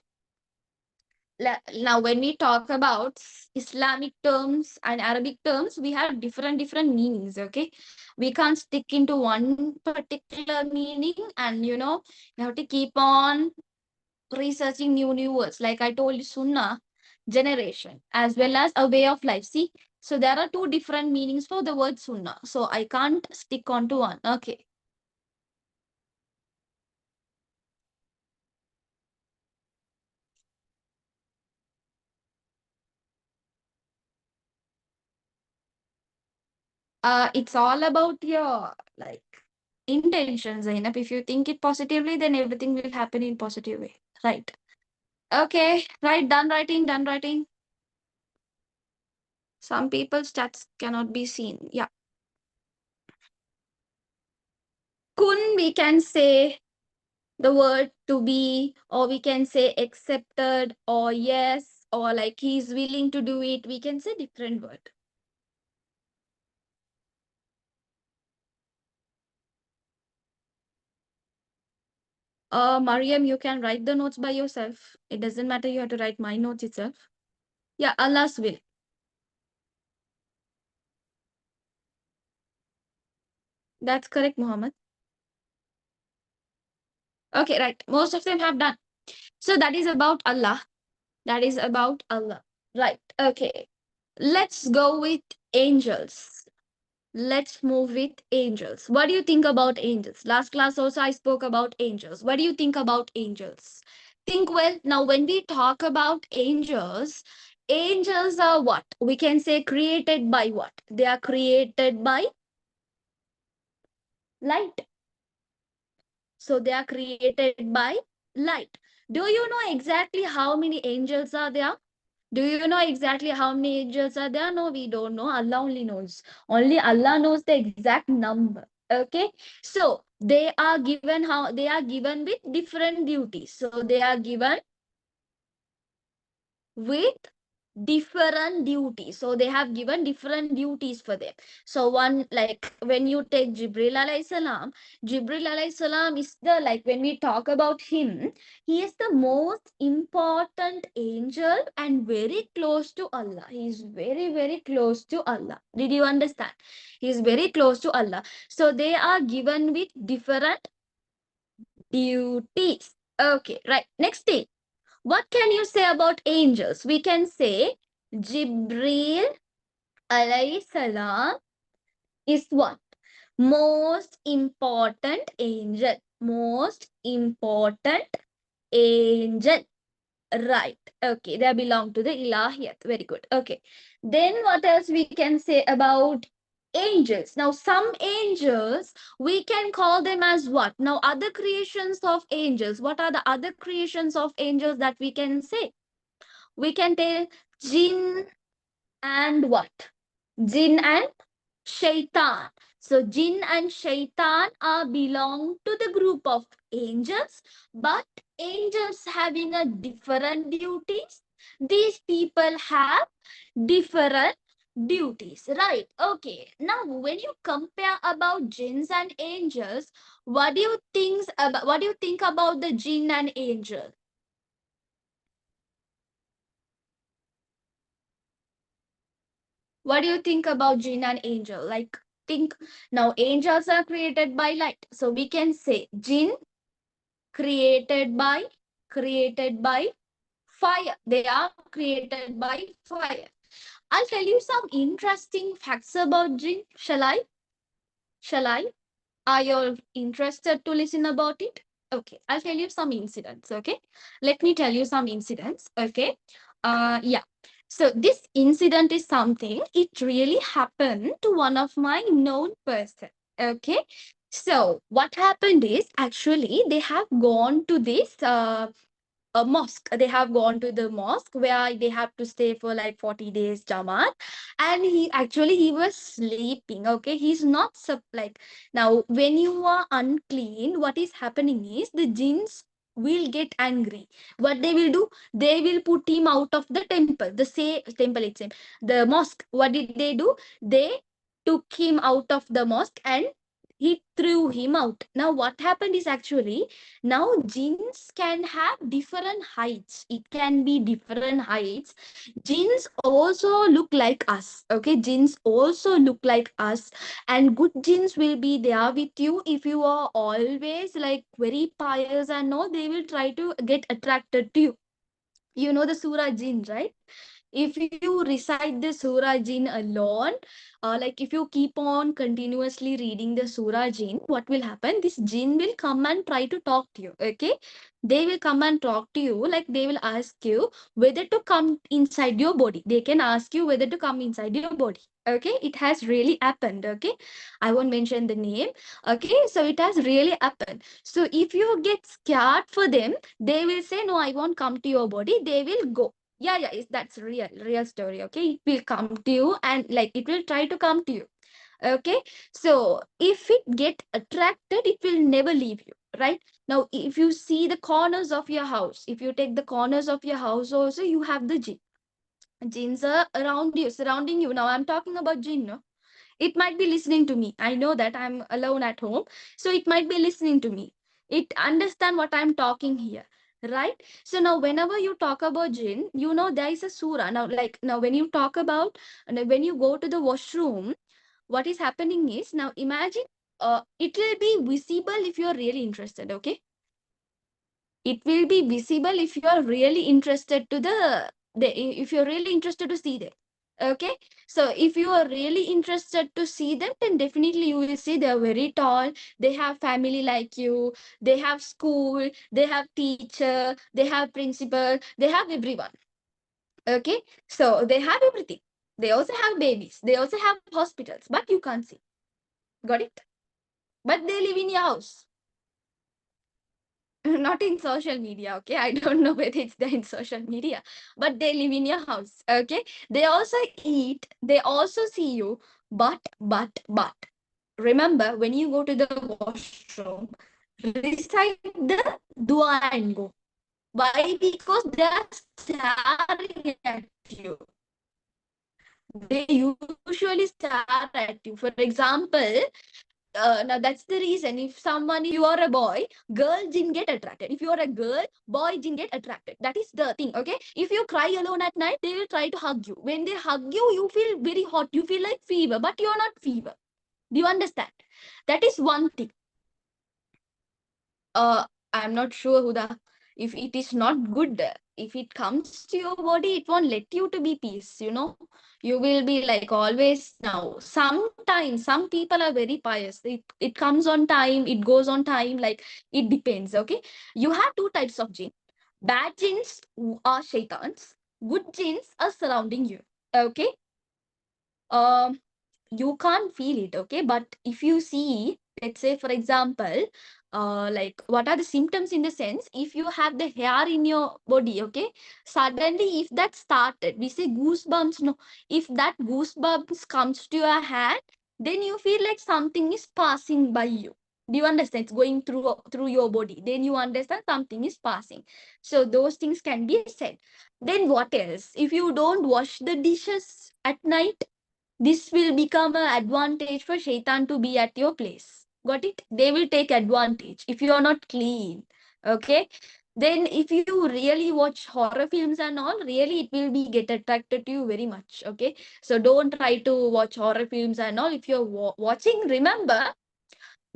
now when we talk about Islamic terms and Arabic terms, we have different meanings. Okay, we can't stick into one particular meaning, and you have to keep on researching new words. Like I told you, Sunnah, generation, as well as a way of life. See, so there are two different meanings for the word Sunnah, so I can't stick on to one. Okay. It's all about your like intentions, Zainab. If you think it positively, then everything will happen in positive way. Right. Okay. Right. Done writing. Done writing. Some people's stats cannot be seen. Yeah. Kun, we can say the word to be, or we can say accepted, or yes, or like he's willing to do it. We can say different word. Mariam, you can write the notes by yourself. It doesn't matter. You have to write my notes itself. Yeah, Allah's will. That's correct, Muhammad. Okay, right. Most of them have done. So that is about Allah. That is about Allah. Right. Okay. Let's go with angels. Let's move with angels. What do you think about angels? Last class also I spoke about angels. What do you think about angels? Think well. Now, when we talk about angels, angels are what? We can say created by what? They are created by light. So they are created by light. Do you know exactly how many angels are there? Do you know exactly how many angels are there? No, we don't know. Allah only knows. Only Allah knows the exact number. Okay. So they are given with different duties. So they are given with different duties. So they have given different duties for them. So one, like when you take Jibril alayhi salam, Jibril alayhi salam is the, like when we talk about him, he is the most important angel and very close to Allah. He is very close to Allah. Did you understand? He is very close to Allah. So they are given with different duties. Okay, right. Next thing, what can you say about angels? We can say Jibril alayhi salam is what? Most important angel. Most important angel. Right. Okay. They belong to the ilahiyat. Very good. Okay. Then what else we can say about angels? Now, some angels, we can call them as what? Now, other creations of angels. What are the other creations of angels that we can say? We can tell jinn and what? Jinn and shaitan. So jinn and shaitan are belong to the group of angels, but angels having a different duties. These people have different duties, right? Okay. Now, when you compare about jinns and angels, what do you think about the jinn and angel? What do you think about jinn and angel? Like, think now, angels are created by light. So we can say jinn created by created by fire. They are created by fire. I'll tell you some interesting facts about jinn. Shall I are you interested to listen about it? Okay, I'll tell you some incidents. Okay, let me tell you some incidents. Okay, yeah. So this incident is something. It really happened to one of my known person. Okay, so what happened is actually they have gone to this a mosque. They have gone to the mosque where they have to stay for like 40 days, Jamath. And he was sleeping. Okay, he's not like now when you are unclean, what is happening is the jinns will get angry. What they will do? They will put him out of the temple. The say temple itself, the mosque. What did they do? They took him out of the mosque and he threw him out. Now what happened is actually now jinns can have different heights. It can be different heights. Jinns also look like us. Okay, jinns also look like us, and good jinns will be there with you if you are always like very pious and all. They will try to get attracted to you. You know the surah jinn, right? If you recite the surah jinn alone, like if you keep on continuously reading the surah jinn, what will happen? This jinn will come and try to talk to you. Okay, they will come and talk to you, like they will ask you whether to come inside your body. They can ask you whether to come inside your body. Okay, it has really happened. Okay, I won't mention the name. Okay, so it has really happened. So if you get scared for them, they will say no, I won't come to your body. They will go. Yeah, that's real story. Okay, it will come to you and like it will try to come to you. Okay, so if it get attracted, it will never leave you, right? Now if you see the corners of your house, if you take the corners of your house also, you have the jinns are around you, surrounding you. Now I'm talking about jinn, no? It might be listening to me. I know that I'm alone at home, so it might be listening to me. It understand what I'm talking here, right? So now whenever you talk about jinn, you know there is a surah. Now like now when you talk about and when you go to the washroom, what is happening is now imagine it will be visible if you are really interested. Okay, it will be visible if you are really interested to the if you're really interested to see them. Okay, so if you are really interested to see them, then definitely you will see they are very tall, they have family like you, they have school, they have teacher, they have principal, they have everyone. Okay, so they have everything. They also have babies, they also have hospitals, but you can't see. Got it? But they live in your house. Not in social media. Okay, I don't know whether it's there in social media, but they live in your house. Okay, they also eat, they also see you, but remember, when you go to the washroom, recite the dua and go. Why? Because they are staring at you. They usually stare at you. For example, now that's the reason. If someone, if you are a boy, girl jinn get attracted. If you are a girl, boy jinn get attracted. That is the thing. Okay, if you cry alone at night, they will try to hug you. When they hug you, you feel very hot, you feel like fever, but you're not fever. Do you understand? That is one thing. uh I'm not sure, Huda, if it is not good, if it comes to your body, it won't let you to be peace, you know. You will be like always. Now sometimes some people are very pious, it comes on time, it goes on time, like it depends. Okay, you have two types of jinn. Bad jinns are shaitans, good jinns are surrounding you. Okay, um you can't feel it. Okay, but if you see, let's say for example, like what are the symptoms, in the sense, if you have the hair in your body, okay, suddenly if that started, we say goosebumps, no, if that goosebumps comes to your hand, then you feel like something is passing by you. Do you understand? It's going through your body, then you understand something is passing. So those things can be said. Then what else? If you don't wash the dishes at night, this will become an advantage for shaitan to be at your place. Got it? They will take advantage if you are not clean. Okay. Then if you really watch horror films and all, really it will be get attracted to you very much. Okay. So don't try to watch horror films and all. If you're watching, remember,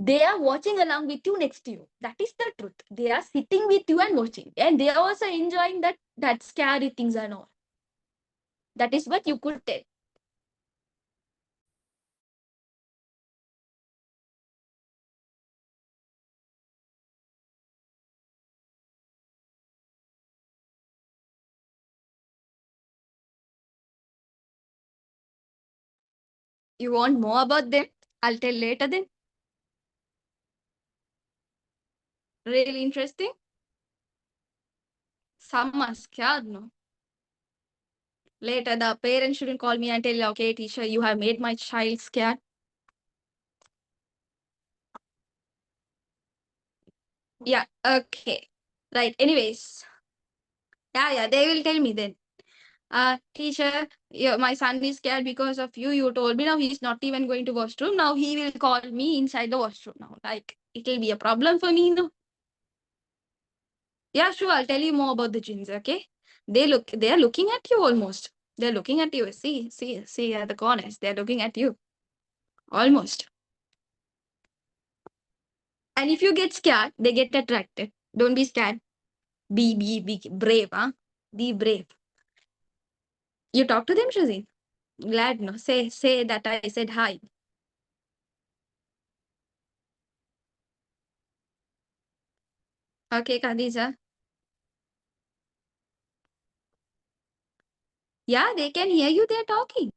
They are watching along with you next to you. That is the truth. They are sitting with you and watching, and they are also enjoying that scary things and all. That is what you could tell. You want more about them? I'll tell later then. Really interesting. Some are scared, no? Later, the parents shouldn't call me and tell, okay, teacher, you have made my child scared. Yeah, okay. Right. Anyways, yeah, they will tell me then. Teacher, my son is scared because of you. You told me now he's not even going to washroom. Now he will call me inside the washroom now. Like, it will be a problem for me, no? Yeah, sure. I'll tell you more about the jinns, okay? They are looking at you almost. They're looking at you. See at the corners. They're looking at you. Almost. And if you get scared, they get attracted. Don't be scared. Be brave, huh? Be brave. You talk to them, Shazin? Glad, no? Say that I said hi. Okay, Khadija. Yeah, they can hear you. They're talking.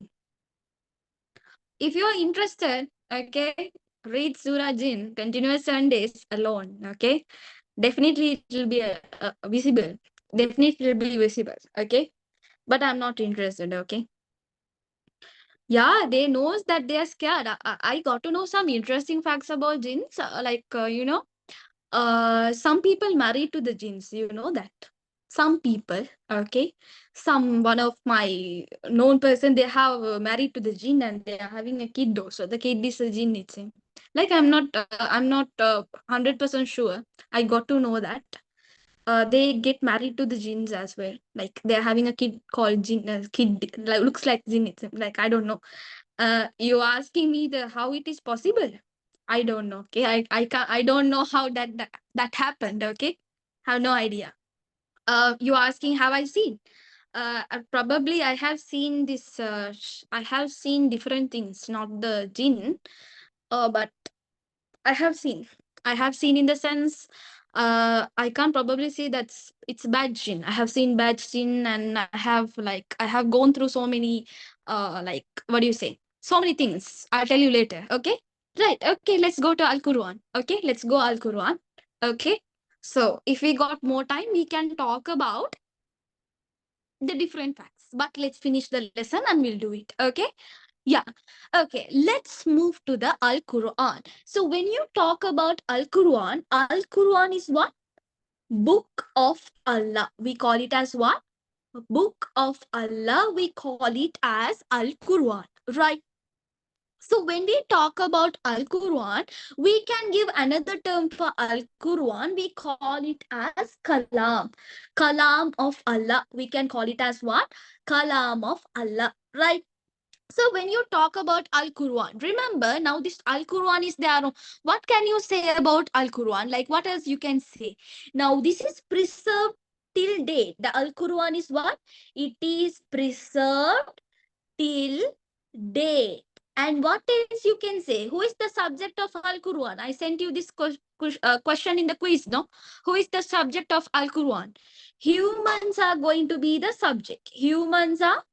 If you're interested, okay, read Surah Jinn, continuous Sundays alone, okay? Definitely it will be visible. Definitely it will be visible, okay? But I'm not interested, okay? Yeah, they knows that they are scared. I got to know some interesting facts about jinns. Some people married to the jinns. You know that. Some people, okay. One of my known person, they have married to the jinn and they are having a kid though. So the kid is a jinn, it's him. Like I'm not 100% sure. I got to know that they get married to the jinns as well. Like they're having a kid called jinn, kid like, looks like jinn. It's like I don't know. You asking me the how it is possible? I don't know. Okay, I can't. I don't know how that happened. Okay, have no idea. You asking have I seen? Probably I have seen this. I have seen different things, not the jinn. But I have seen. I have seen in the sense, I can't probably say that's it's bad gin. I have seen bad gin, and I have gone through so many, like what do you say? So many things. I'll tell you later. Okay. Right. Okay. Let's go to Al Quran. Okay. Let's go Al Quran. Okay. So if we got more time, we can talk about the different facts. But let's finish the lesson and we'll do it. Okay. Yeah. Okay. Let's move to the Al Quran. So when you talk about Al Quran is what? Book of Allah. We call it as what? Book of Allah. We call it as Al Quran. Right. So when we talk about Al Quran, we can give another term for Al Quran. We call it as Kalam. Kalam of Allah. We can call it as what? Kalam of Allah. Right. So when you talk about Al Quran, remember now this Al Quran is there. What can you say about Al Quran? Like what else you can say? Now this is preserved till date. The Al Quran is what? It is preserved till date. And what else you can say? Who is the subject of Al Quran? I sent you this question in the quiz, no? Who is the subject of Al Quran? Humans are going to be the subject. Humans are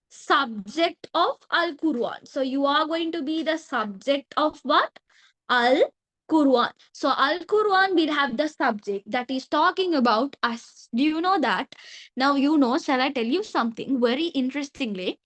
subject of Al Quran. So you are going to be the subject of what? Al Quran. So Al Quran will have the subject that is talking about us. Do you know that? Now you know, shall I tell you something very interestingly?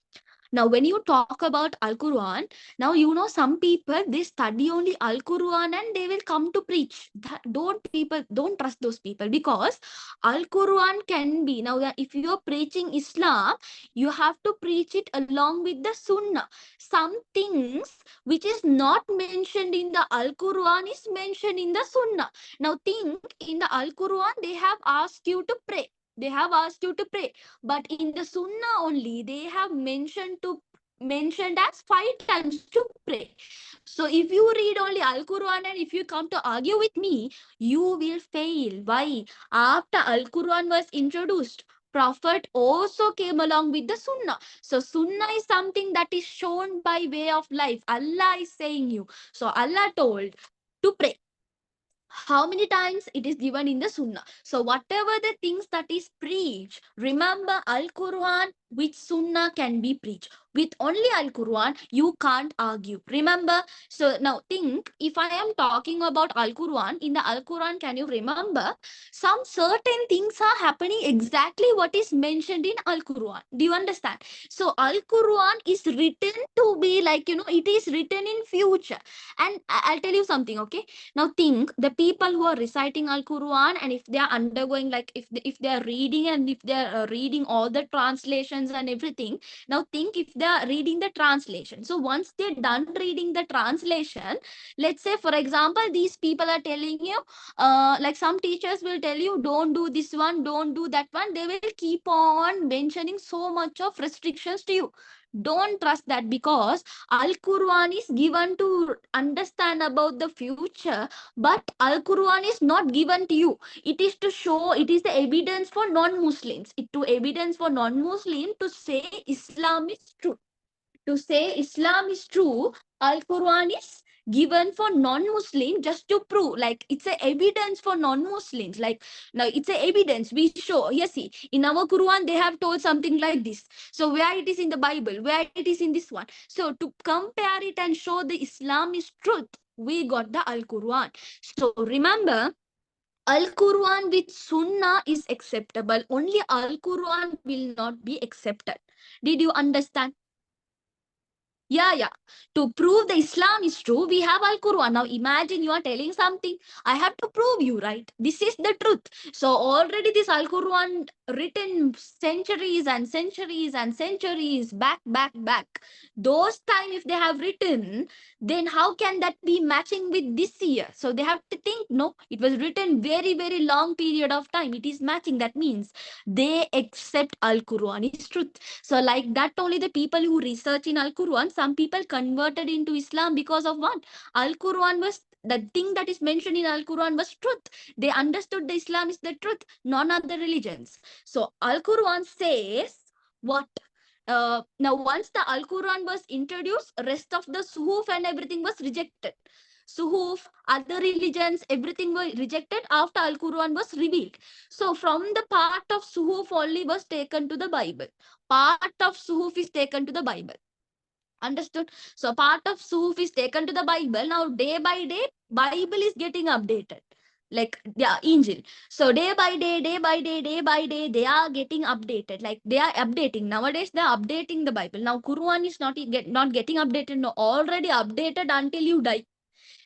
Now, when you talk about Al Quran, now you know some people they study only Al Quran and they will come to preach. That don't trust those people because Al Quran can be now that if you are preaching Islam, you have to preach it along with the Sunnah. Some things which is not mentioned in the Al Quran is mentioned in the Sunnah. Now, think in the Al Quran they have asked you to pray. They have asked you to pray, but in the Sunnah only they have mentioned as 5 times to pray. So if you read only Al Quran and if you come to argue with me, you will fail. Why? After Al Quran was introduced, Prophet also came along with the Sunnah. So Sunnah is something that is shown by way of life. Allah is saying you. So Allah told to pray. How many times it is given in the Sunnah? So whatever the things that is preached, remember Al Quran with Sunnah can be preached. With only Al Quran you can't argue, remember. So now think, if I am talking about Al Quran, in the Al Quran, can you remember some certain things are happening exactly what is mentioned in Al Quran? Do you understand? So Al Quran is written to be like, it is written in future. And I'll tell you something, okay? Now think, the people who are reciting Al Quran, and if they are undergoing, like if they are reading, and if they are reading all the translations and everything. Now think, if they are reading the translation. So once they're done reading the translation, let's say for example, these people are telling you, like some teachers will tell you, don't do this one, don't do that one. They will keep on mentioning so much of restrictions to you. Don't trust that, because Al Quran is given to understand about the future, but Al Quran is not given to you. It is to show, it is the evidence for non-Muslims. It to evidence for non-Muslim to say Islam is true. To say Islam is true, Al Quran is given for non-Muslim just to prove, like it's a evidence for non-Muslims. Like now it's a evidence we show. Yes, see, in our Quran they have told something like this. So where it is in the Bible, where it is in this one. So to compare it and show the Islam is truth, we got the Al Quran. So remember, Al Quran with Sunnah is acceptable. Only Al Quran will not be accepted. Did you understand? Yeah, yeah. To prove the Islam is true, we have Al Quran. Now imagine you are telling something. I have to prove you, right? This is the truth. So already this Al Quran written centuries and centuries and centuries back. Those time if they have written, then how can that be matching with this year? So they have to think, no, it was written very long period of time. It is matching. That means they accept Al Quran is truth. So like that only the people who research in Al Quran, some people converted into Islam because of what? Al Quran was the thing that is mentioned in Al Quran was truth. They understood the Islam is the truth, none other religions. So Al Quran says what? Now once the Al Quran was introduced, rest of the Suhuf and everything was rejected. Suhuf, other religions, everything were rejected after Al Quran was revealed. So from the part of Suhuf only was taken to the Bible. Part of Suhuf is taken to the Bible. Understood? So part of Suhuf is taken to the Bible. Now day by day, Bible is getting updated. Like yeah, Injil. So day by day, they are getting updated. Like they are updating. Nowadays, they are updating the Bible. Now Quran is not getting updated. No, already updated until you die.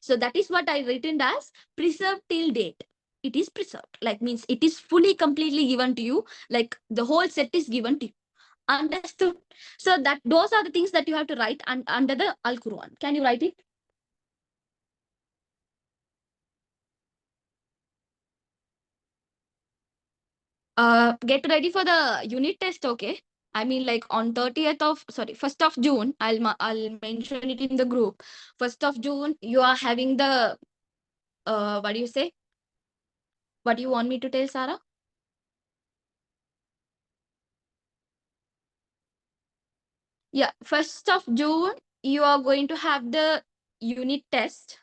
So that is what I written as preserved till date. It is preserved. Like means it is fully completely given to you. Like the whole set is given to you. Understood? So that those are the things that you have to write under the Al Quran. Can you write it? Get ready for the unit test, okay? I mean, like on 30th of, sorry, 1st of June, I'll mention it in the group. 1st of June, you are having the, what do you say? What do you want me to tell, Sarah? Yeah, 1st of June, you are going to have the unit test.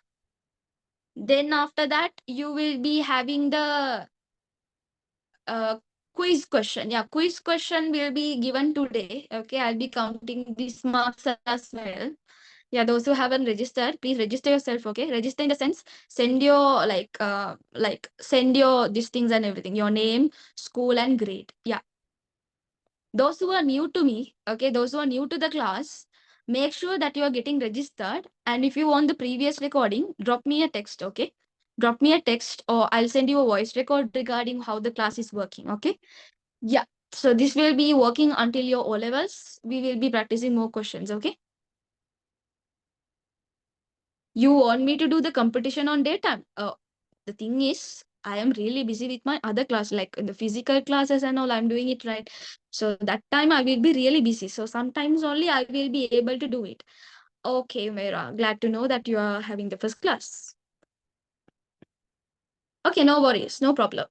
Then after that, you will be having the uh, quiz question. Yeah, quiz question will be given today. Okay, I'll be counting these marks as well. Yeah, those who haven't registered, please register yourself. Okay, register in the sense, send your like send your these things and everything, your name, school, and grade. Yeah, those who are new to me, okay, those who are new to the class, make sure that you are getting registered. And if you want the previous recording, drop me a text. Okay, drop me a text, or I'll send you a voice record regarding how the class is working. Okay. Yeah. So this will be working until your O levels. We will be practicing more questions. Okay. You want me to do the competition on daytime? The thing is, I am really busy with my other class, like in the physical classes and all. I'm doing it right. So that time I will be really busy. So sometimes only I will be able to do it. Okay, Mera. Glad to know that you are having the first class. Okay, no worries, no problem.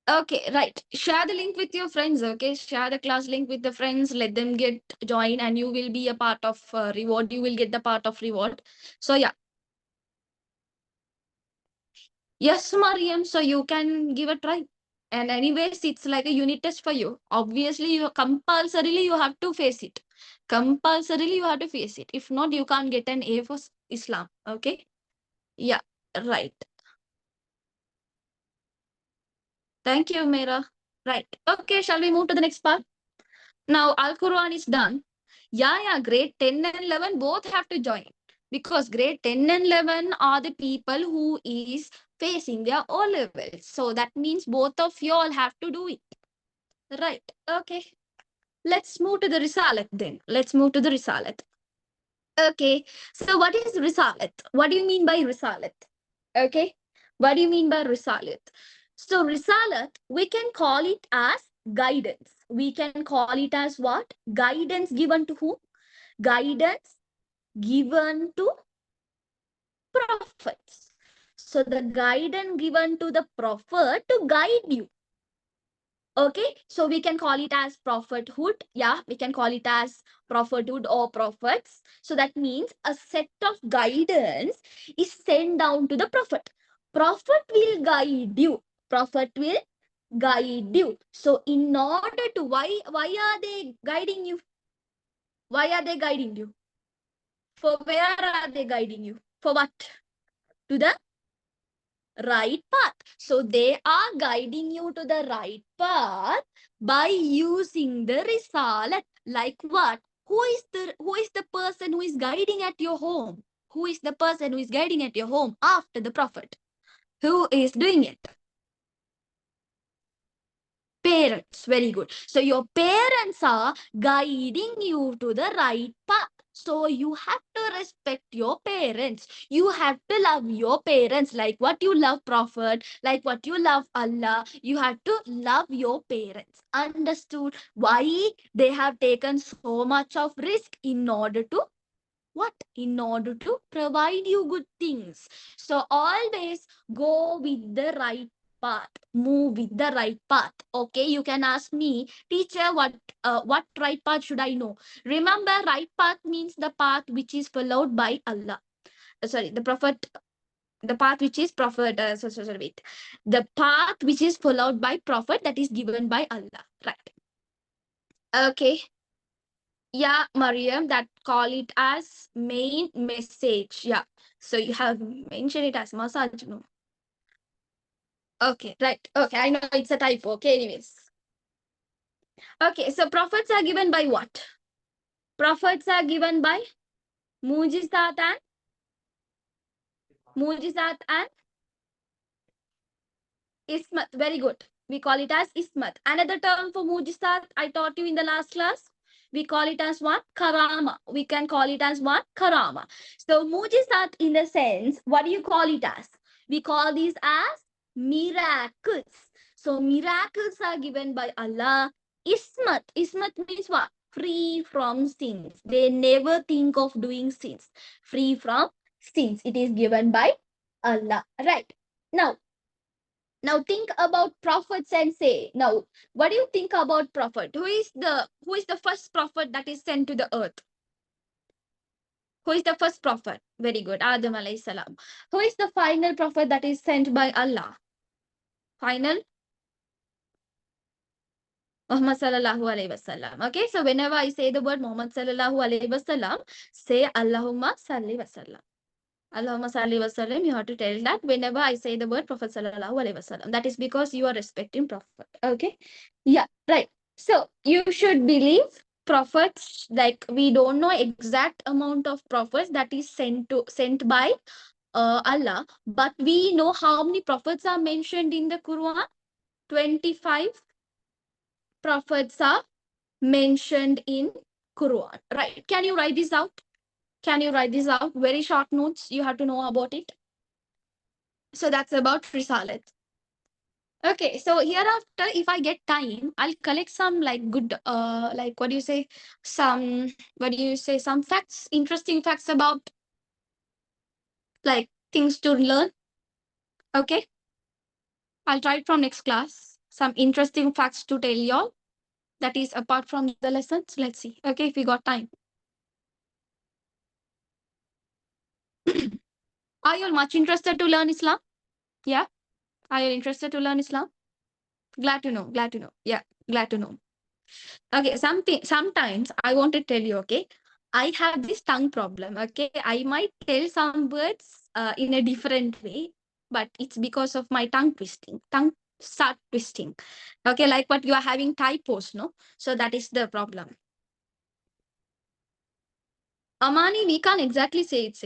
Okay, right. Share the link with your friends. Okay, share the class link with the friends. Let them get join, and you will be a part of reward. You will get the part of reward. So yeah, yes, Mariam. So you can give a try. And anyways, it's like a unit test for you. Obviously, you compulsorily you have to face it. Compulsorily you have to face it. If not, you can't get an A for Islam. Okay. Yeah. Right. Thank you, Mira. Right. Okay. Shall we move to the next part? Now, Al Quran is done. Yeah, grade 10 and 11 both have to join because grade 10 and 11 are the people who is facing their O levels. So that means both of you all have to do it. Right. Okay. Let's move to the Risalat then. Let's move to the Risalat. Okay. So what is Risalat? What do you mean by Risalat? Okay. What do you mean by Risalat? So Risalat, we can call it as guidance. We can call it as what? Guidance given to who? Guidance given to prophets. So the guidance given to the prophet to guide you. Okay, so we can call it as prophethood. Yeah, we can call it as prophethood or prophets. So that means a set of guidance is sent down to the prophet. Prophet will guide you. Prophet will guide you. So in order to why are they guiding you? Why are they guiding you? For where are they guiding you? For what? To the right path. So they are guiding you to the right path by using the risalat. Like what? Who is the person who is guiding at your home? Who is the person who is guiding at your home after the prophet? Who is doing it? Parents. Very good. So your parents are guiding you to the right path. So you have to respect your parents. You have to love your parents like what you love Prophet, like what you love Allah. You have to love your parents. Understood why they have taken so much of risk in order to what? In order to provide you good things. So always go with the right path. Move with the right path. Okay, you can ask me, teacher, what right path should I know? Remember, right path means the path which is followed by Allah. Sorry, the prophet. The path which is prophet. Wait. The path which is followed by prophet that is given by Allah. Right. Okay. Yeah, Mariam, that call it as main message. Yeah. So you have mentioned it as massage. No. Okay, right. Okay, I know it's a typo. Okay, anyways. Okay, so prophets are given by what? Prophets are given by mujizat and mujizat and ismat. Very good. We call it as ismat. Another term for mujizat I taught you in the last class. We call it as what? Karama. We can call it as what? Karama. So mujizat in the sense, what do you call it as? We call these as miracles. So miracles are given by Allah. Ismat. Ismat means what? Free from sins. They never think of doing sins. Free from sins. It is given by Allah. Right. Now think about prophets and say, now, what do you think about prophet? Who is the first prophet that is sent to the earth? Who is the first prophet? Very good. Adam alayhi salam. Who is the final prophet that is sent by Allah? Final? Muhammad sallallahu alayhi wasallam. Okay, so whenever I say the word Muhammad sallallahu alayhi wasallam, say Allahumma salli wasallam. Allahumma salli wasallam. You have to tell that whenever I say the word Prophet sallallahu alaihi wasallam. That is because you are respecting Prophet. Okay. Yeah. Right. So you should believe prophets. Like we don't know exact amount of prophets that is sent by Allah, but we know how many prophets are mentioned in the Quran. 25 prophets are mentioned in Quran. Right. Can you write this out? Can you write this out? Very short notes. You have to know about it. So that's about Risalat. Okay, so hereafter, if I get time, I'll collect some like good, like what do you say, some some facts, interesting facts about like things to learn. Okay, I'll try it from next class. Some interesting facts to tell y'all. That is apart from the lessons. Let's see. Okay, if we got time. Are you all much interested to learn Islam? Yeah. Are you interested to learn Islam? Glad to know. Glad to know. Yeah. Glad to know. Okay. Sometimes I want to tell you. Okay. I have this tongue problem. Okay. I might tell some words in a different way, but it's because of my tongue twisting. Tongue start twisting. Okay. Like what you are having typos, no? So that is the problem. Amani, we can't exactly say it's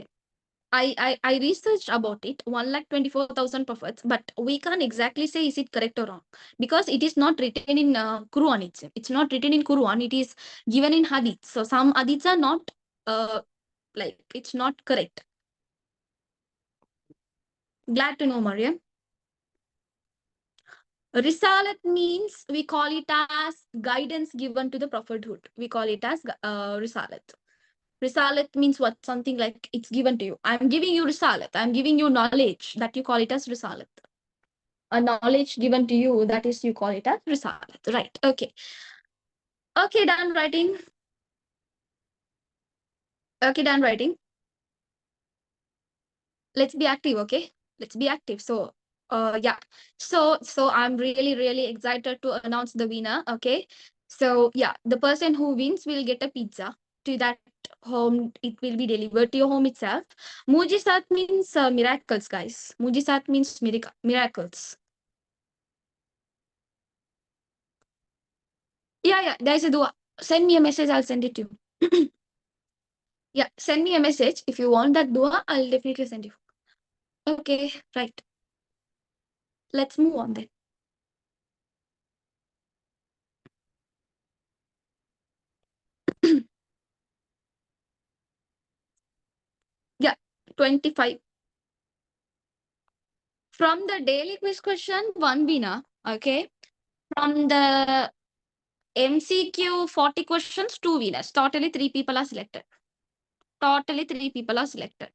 I researched about it, 1,24,000 prophets, but we can't exactly say is it correct or wrong because it is not written in Quran. It's not written in Quran. It is given in Hadith. So some Hadiths are not like it's not correct. Glad to know, Mariam. Risalat means we call it as guidance given to the prophethood. We call it as Risalat. Risalat means what? Something like it's given to you. I'm giving you Risalat. I'm giving you knowledge that you call it as Risalat. A knowledge given to you, that is you call it as risalat, right? Okay. Okay, done writing. Okay, done writing. Let's be active. Okay, let's be active. So yeah, so I'm really excited to announce the winner. Okay, so yeah, the person who wins will get a pizza to that home. It will be delivered to your home itself. Mujisat means miracles, guys. Mujisat means miracles. Yeah, there's a dua. Send me a message, I'll send it to you. Yeah, send me a message. If you want that dua, I'll definitely send you. Okay, right. Let's move on then. Yeah, 25. From the daily quiz question, one winner. Okay. From the MCQ 40 questions, two winners. Totally three people are selected. Totally three people are selected.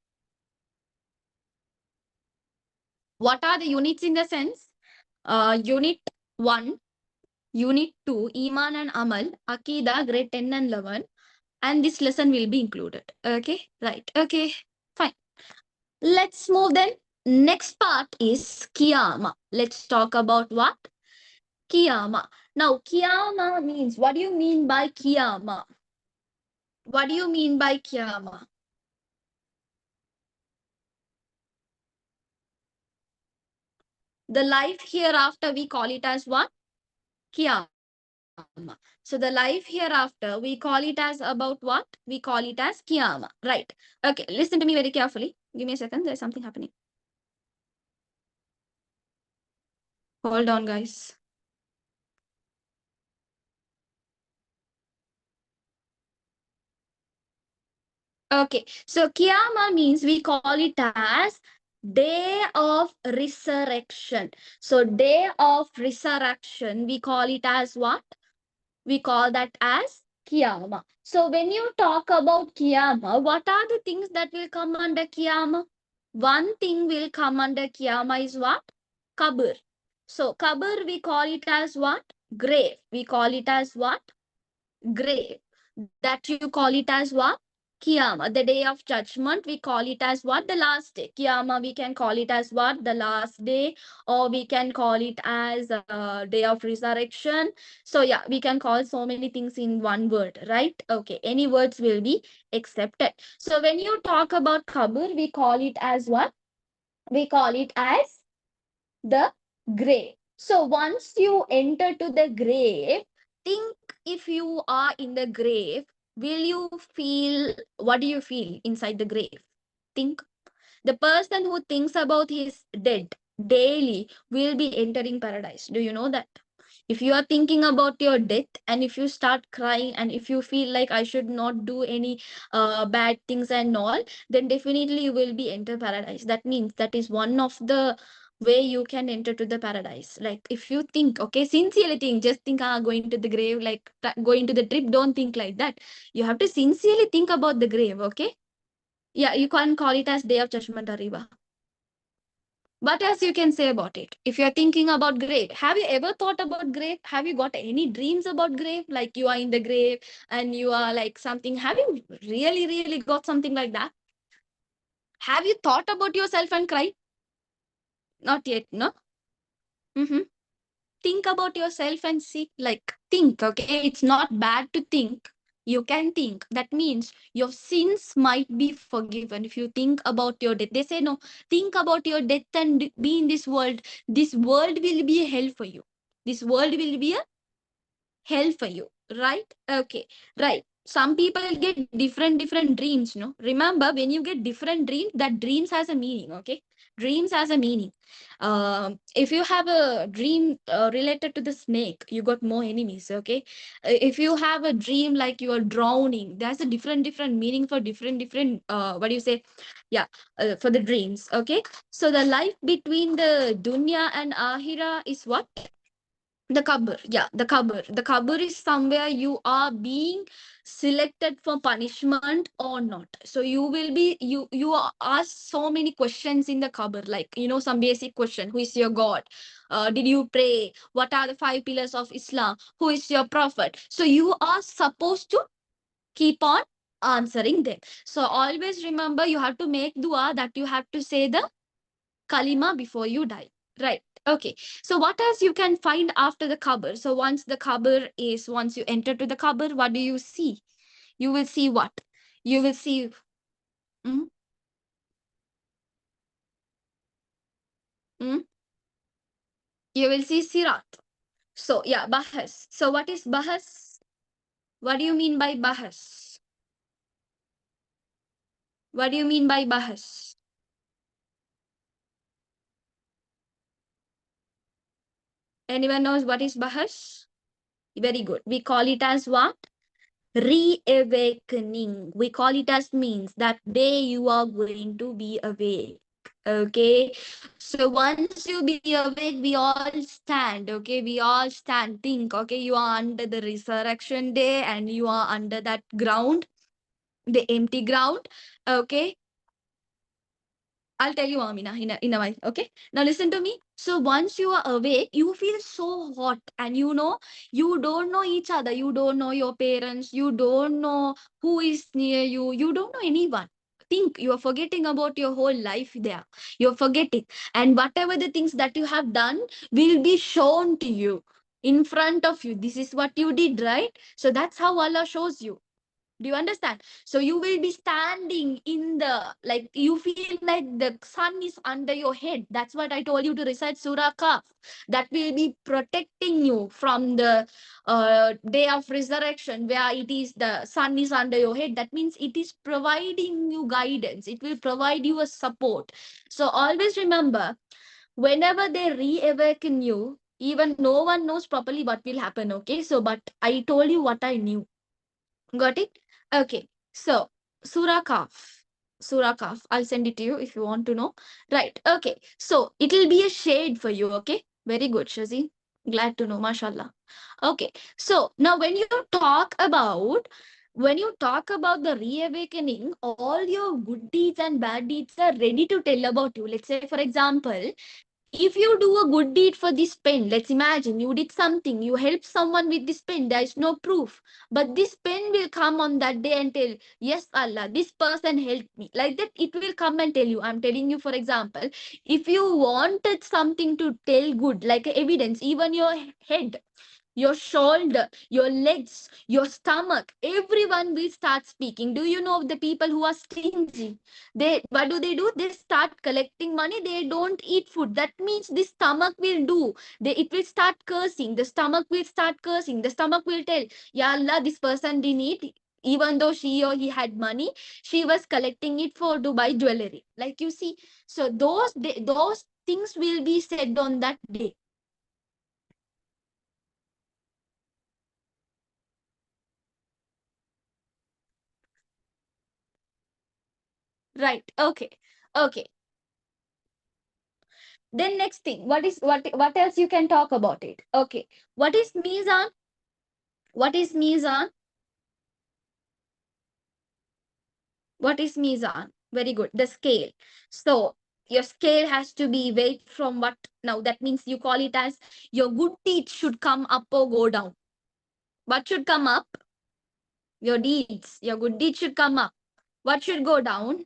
What are the units in the sense? Unit 1, Unit 2, Iman and Amal, Akida, grade 10 and 11. And this lesson will be included. Okay, right. Okay, fine. Let's move then. Next part is Kiyama. Let's talk about what? Kiyama. Now, Kiyama means, what do you mean by Kiyama? What do you mean by Kiyama? The life hereafter, we call it as what? Kiyama. So the life hereafter, we call it as about what? We call it as Kiyama. Right. Okay, listen to me very carefully. Give me a second. There's something happening. Hold on, guys. Okay, so Kiyama means we call it as day of resurrection. So day of resurrection, we call it as what? We call that as Kiyama. So when you talk about Kiyama, what are the things that will come under Kiyama? One thing will come under Kiyama is what? Kabur. So Kabur, we call it as what? Grave. We call it as what? Grave. That you call it as what? Kiyama. The day of judgment, we call it as what? The last day. Kiyama, we can call it as what? The last day, or we can call it as day of resurrection. So yeah, we can call so many things in one word, right? Okay, any words will be accepted. So when you talk about Kabur, we call it as what? We call it as the grave. So once you enter to the grave, think, if you are in the grave, will you feel, what do you feel inside the grave? Think. The person who thinks about his dead daily will be entering paradise. Do you know that? If you are thinking about your death and if you start crying and if you feel like I should not do any bad things and all, then definitely you will be enter paradise. That means that is where you can enter to the paradise. Like if you think, okay, sincerely think, just think, going to the grave, like going to the trip, don't think like that. You have to sincerely think about the grave, okay? Yeah, you can call it as day of judgment, Ariba. What else you can say about it? If you're thinking about grave, have you ever thought about grave? Have you got any dreams about grave? Like you are in the grave and you are like something. Have you really, really got something like that? Have you thought about yourself and cried? Not yet, no? Mm-hmm. Think about yourself and see, like, think, okay? It's not bad to think. You can think. That means your sins might be forgiven if you think about your death. They say, no, think about your death and be in this world. This world will be a hell for you. This world will be a hell for you, right? Okay, right. Some people get different dreams, no? Remember, when you get different dreams, that dreams has a meaning, okay? Dreams has a meaning. If you have a dream related to the snake, you got more enemies, okay? If you have a dream like you are drowning, there's a different meaning for different what do you say, yeah, for the dreams, okay? So the life between the dunya and ahira is what? The kabur, yeah, the kabur is somewhere you are being selected for punishment or not. So you will be, you are asked so many questions in the kabur, like, some basic question: who is your god? Did you pray? What are the five pillars of Islam? Who is your prophet? So you are supposed to keep on answering them. So always remember, you have to make dua, that you have to say the kalima before you die, right? Okay, so what else you can find after the kabur? So once you enter to the kabur, what do you see? You will see what? You will see, mm, mm, you will see sirat. So yeah, bahas. So what is bahas? What do you mean by bahas? What do you mean by bahas? Anyone knows what is bahas? Very good. We call it as what? Reawakening. We call it as means that day you are going to be awake. Okay. So once you be awake, we all stand. Okay. We all stand. Think. Okay. You are under the resurrection day and you are under that ground, the empty ground. Okay. I'll tell you, Amina, in a while. Okay. Now listen to me. So once you are awake, you feel so hot, and you don't know each other. You don't know your parents. You don't know who is near you. You don't know anyone. Think, you are forgetting about your whole life there. You're forgetting. And whatever the things that you have done will be shown to you in front of you. This is what you did, right? So that's how Allah shows you. Do you understand? So you will be standing in the, like, you feel like the sun is under your head. That's what I told you to recite Surah Kaf. That will be protecting you from the day of resurrection, where it is the sun is under your head. That means it is providing you guidance. It will provide you a support. So always remember, whenever they reawaken you, even no one knows properly what will happen. Okay. So, but I told you what I knew. Got it? Okay. So, Surah Kaf. Surah Kaf. I'll send it to you if you want to know. Right. Okay. So, it'll be a shade for you. Okay. Very good, Shazi. Glad to know. MashaAllah. Okay. So, now when you talk about the reawakening, all your good deeds and bad deeds are ready to tell about you. Let's say, for example, if you do a good deed for this pen, let's imagine you did something, you helped someone with this pen, there is no proof, but this pen will come on that day and tell, yes, Allah, this person helped me. Like that, it will come and tell you. I'm telling you, for example, if you wanted something to tell good, like evidence, even your head, your shoulder, your legs, your stomach, everyone will start speaking. Do you know the people who are stingy? They, what do? They start collecting money. They don't eat food. That means the stomach will do. It will start cursing. The stomach will start cursing. The stomach will tell, Ya Allah, this person didn't eat. Even though she or he had money, she was collecting it for to buy jewelry. Like you see, so those things will be said on that day. Right. Okay. Okay. Then next thing, what else you can talk about it? Okay, what is mizan? What is mizan? What is mizan? Very good. The scale. So your scale has to be weight from what? Now that means you call it as your good deeds should come up or go down. What should come up? Your deeds. Your good deeds should come up. What should go down?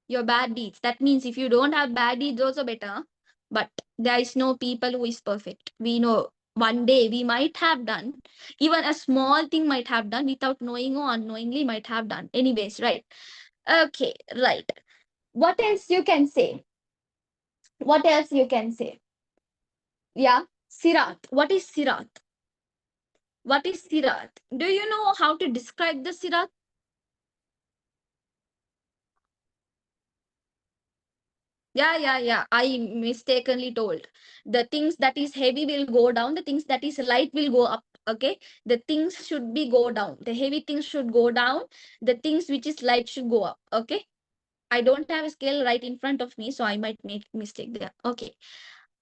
Your bad deeds. That means if you don't have bad deeds, also better. But there is no people who is perfect. We know one day we might have done, even a small thing might have done without knowing or unknowingly might have done. Anyways, right? Okay, right. What else you can say? What else you can say? Yeah, Sirat. What is Sirat? What is Sirat? Do you know how to describe the Sirat? Yeah. I mistakenly told. The things that is heavy will go down. The things that is light will go up. Okay. The things should be go down. The heavy things should go down. The things which is light should go up. Okay. I don't have a scale right in front of me, so I might make mistake there. Okay.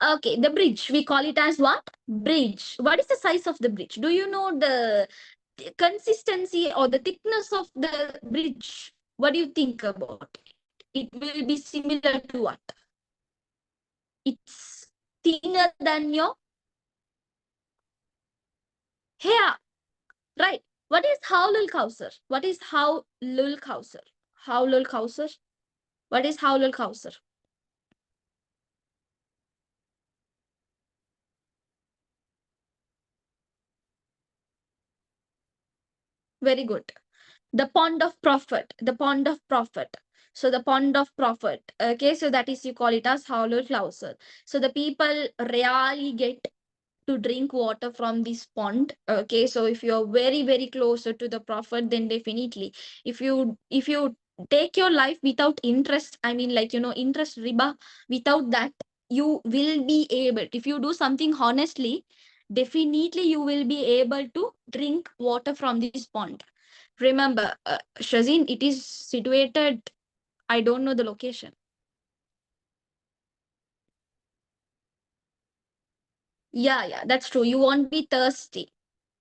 Okay. The bridge. We call it as what? Bridge. What is the size of the bridge? Do you know the consistency or the thickness of the bridge? What do you think about it? It will be similar to what? It's thinner than your hair, right? What is Howlul Kausar? What is Howlul Kausar? Howlul Kausar? What is Howlul Kausar? Very good. The pond of prophet. The pond of prophet. So the pond of prophet. Okay, so that is you call it as Howlul Kausar. So the people rarely get to drink water from this pond. Okay, so if you're very closer to the prophet, then definitely, if you take your life without interest, I mean, like, interest riba, without that, you will be able, if you do something honestly, definitely you will be able to drink water from this pond. Remember, Shazin, it is situated, I don't know the location. Yeah, that's true, you won't be thirsty.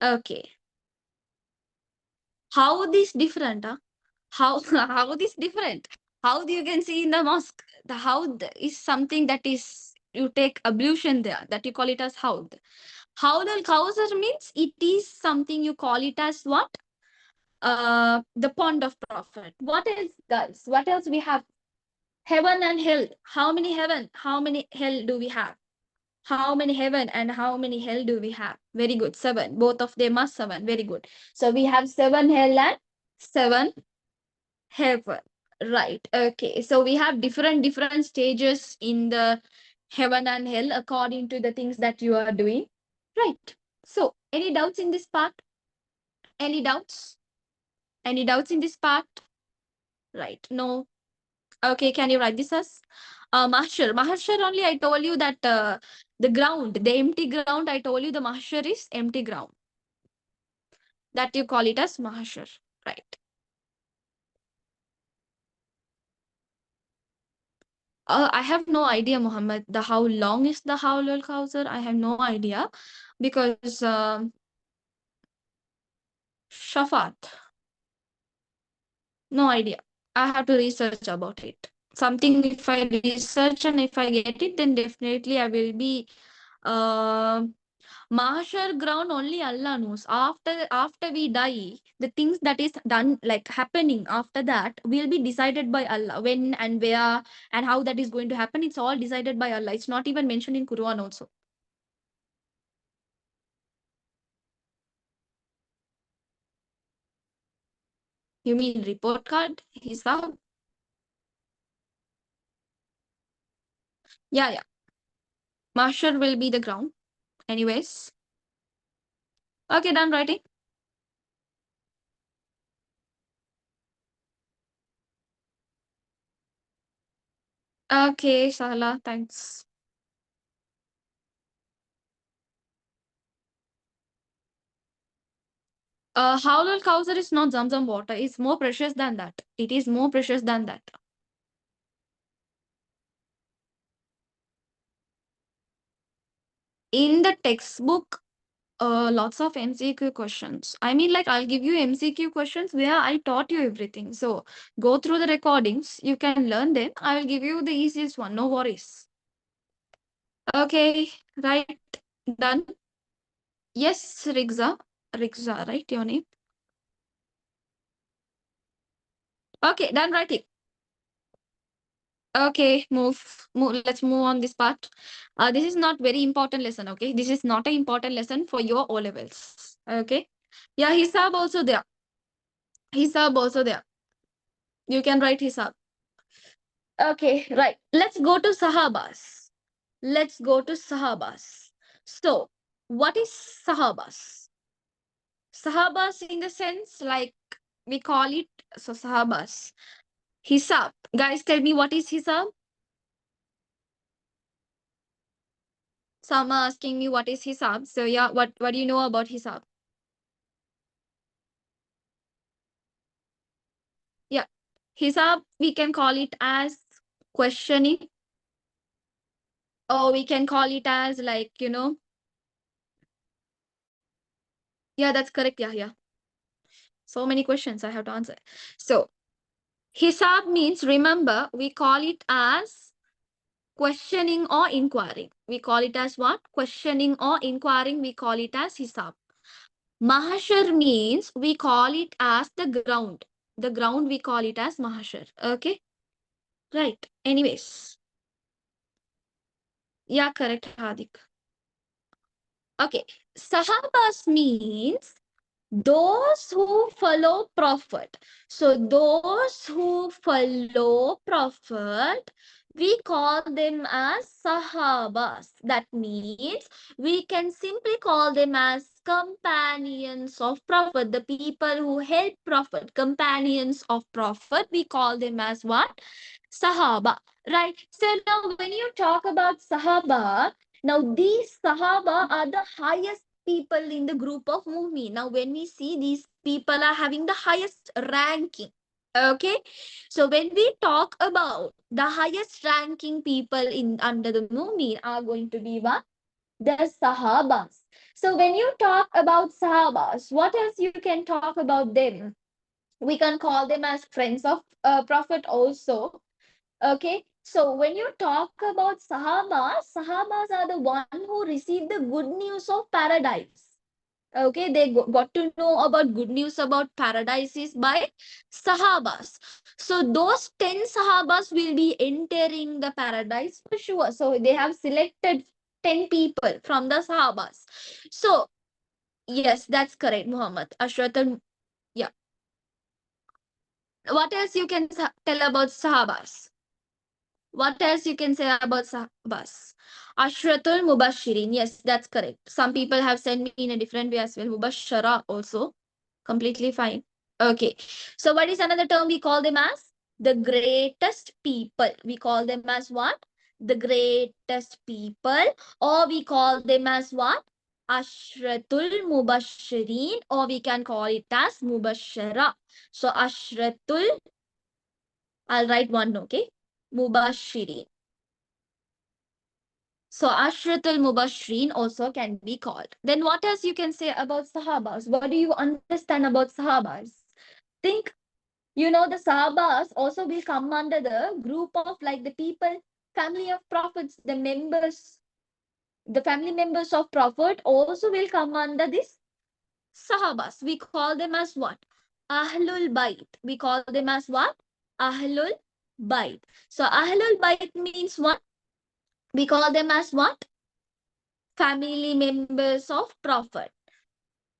Okay. How this different, huh? How how this different? How you can see in the mosque? The Haud is something that is, you take ablution there, that you call it as Haud. Haud al Kausar means it is something you call it as what? The pond of prophet. What else, guys? What else we have? Heaven and hell. How many heaven? How many hell do we have? How many heaven and how many hell do we have? Very good. Seven. Both of them are seven. Very good. So we have seven hell and seven heaven. Right. Okay. So we have different stages in the heaven and hell according to the things that you are doing. Right. So any doubts in this part? Any doubts? Any doubts in this part? Right. No. Okay. Can you write this as mahshar? Mahshar only I told you that the ground, the empty ground. I told you the mahshar is empty ground. That you call it as mahshar. Right. I have no idea, Muhammad. The how long is the Howlul Kausar? I have no idea because Shafat. No idea. I have to research about it. Something if I research and if I get it, then definitely I will be. Uh, Mahshar ground only Allah knows. After we die, the things that is done, like happening after that, will be decided by Allah. When and where and how that is going to happen, it's all decided by Allah. It's not even mentioned in Quran also. You mean report card? Hisab? Yeah. Mahshar will be the ground. Anyways. Okay, done writing. Okay, Sahla, thanks. Howlal Kausar is not Zamzam water. It's more precious than that. It is more precious than that. in the textbook, lots of MCQ questions. I mean, like, I'll give you MCQ questions where I taught you everything. So go through the recordings. You can learn them. I will give you the easiest one. No worries. Okay, right. Done. Yes, Rigza. Rigza, right? Your name. Okay, done writing. Okay, move. Let's move on this part. This is not very important lesson. Okay, this is not an important lesson for your O levels. Okay. Yeah, Hisab also there. Hisab also there. You can write Hisab. Okay, right. Let's go to Sahabas. Let's go to Sahabas. So, what is Sahabas? Sahabas in the sense like we call it so Sahabas. Hisab. Guys, tell me what is Hisab? Some are asking me what is Hisab. So yeah, what do you know about Hisab? Yeah. Hisab, we can call it as questioning, or we can call it as like, yeah, that's correct. Yeah, yeah. So many questions I have to answer. So Hisab means, remember, we call it as questioning or inquiring. We call it as what? Questioning or inquiring. We call it as Hisab. Mahashar means we call it as the ground. The ground we call it as Mahashar. Okay? Right. Anyways. Yeah, correct, Hadik. Okay. Sahabas means those who follow Prophet. So those who follow Prophet, we call them as Sahabas. That means we can simply call them as companions of Prophet. The people who help Prophet, companions of Prophet, we call them as what? Sahaba. Right. So now when you talk about Sahaba, now these Sahaba are the highest people in the group of Mu'min. Now, when we see these people are having the highest ranking, okay? So when we talk about the highest ranking people in under the Mu'min are going to be what? The Sahabas. So when you talk about Sahabas, what else you can talk about them? We can call them as friends of Prophet also. Okay, so when you talk about Sahabas, Sahabas are the one who received the good news of paradise. Okay, they got to know about good news about paradises by Sahabas. So those 10 Sahabas will be entering the paradise for sure. So they have selected 10 people from the Sahabas. So yes, that's correct, Muhammad. Ashratul, yeah. What else you can tell about Sahabas? What else you can say about Sahabas? Ashratul Mubashirin. Yes, that's correct. Some people have sent me in a different way as well. Mubashara also. Completely fine. Okay. So what is another term we call them as? The greatest people. We call them as what? The greatest people. Or we call them as what? Ashratul Mubashirin. Or we can call it as Mubashara. So Ashratul, I'll write one, okay? Mubashirin. So Ashratul Mubashirin also can be called. Then what else you can say about Sahabas? What do you understand about Sahabas? Think, the Sahabas also will come under the group of like the people, family of prophets, the family members of prophet also will come under this Sahabas. We call them as what? Ahlul Bait. We call them as what? Ahlul Bait. So Ahlul Bait means what? We call them as what? Family members of prophet.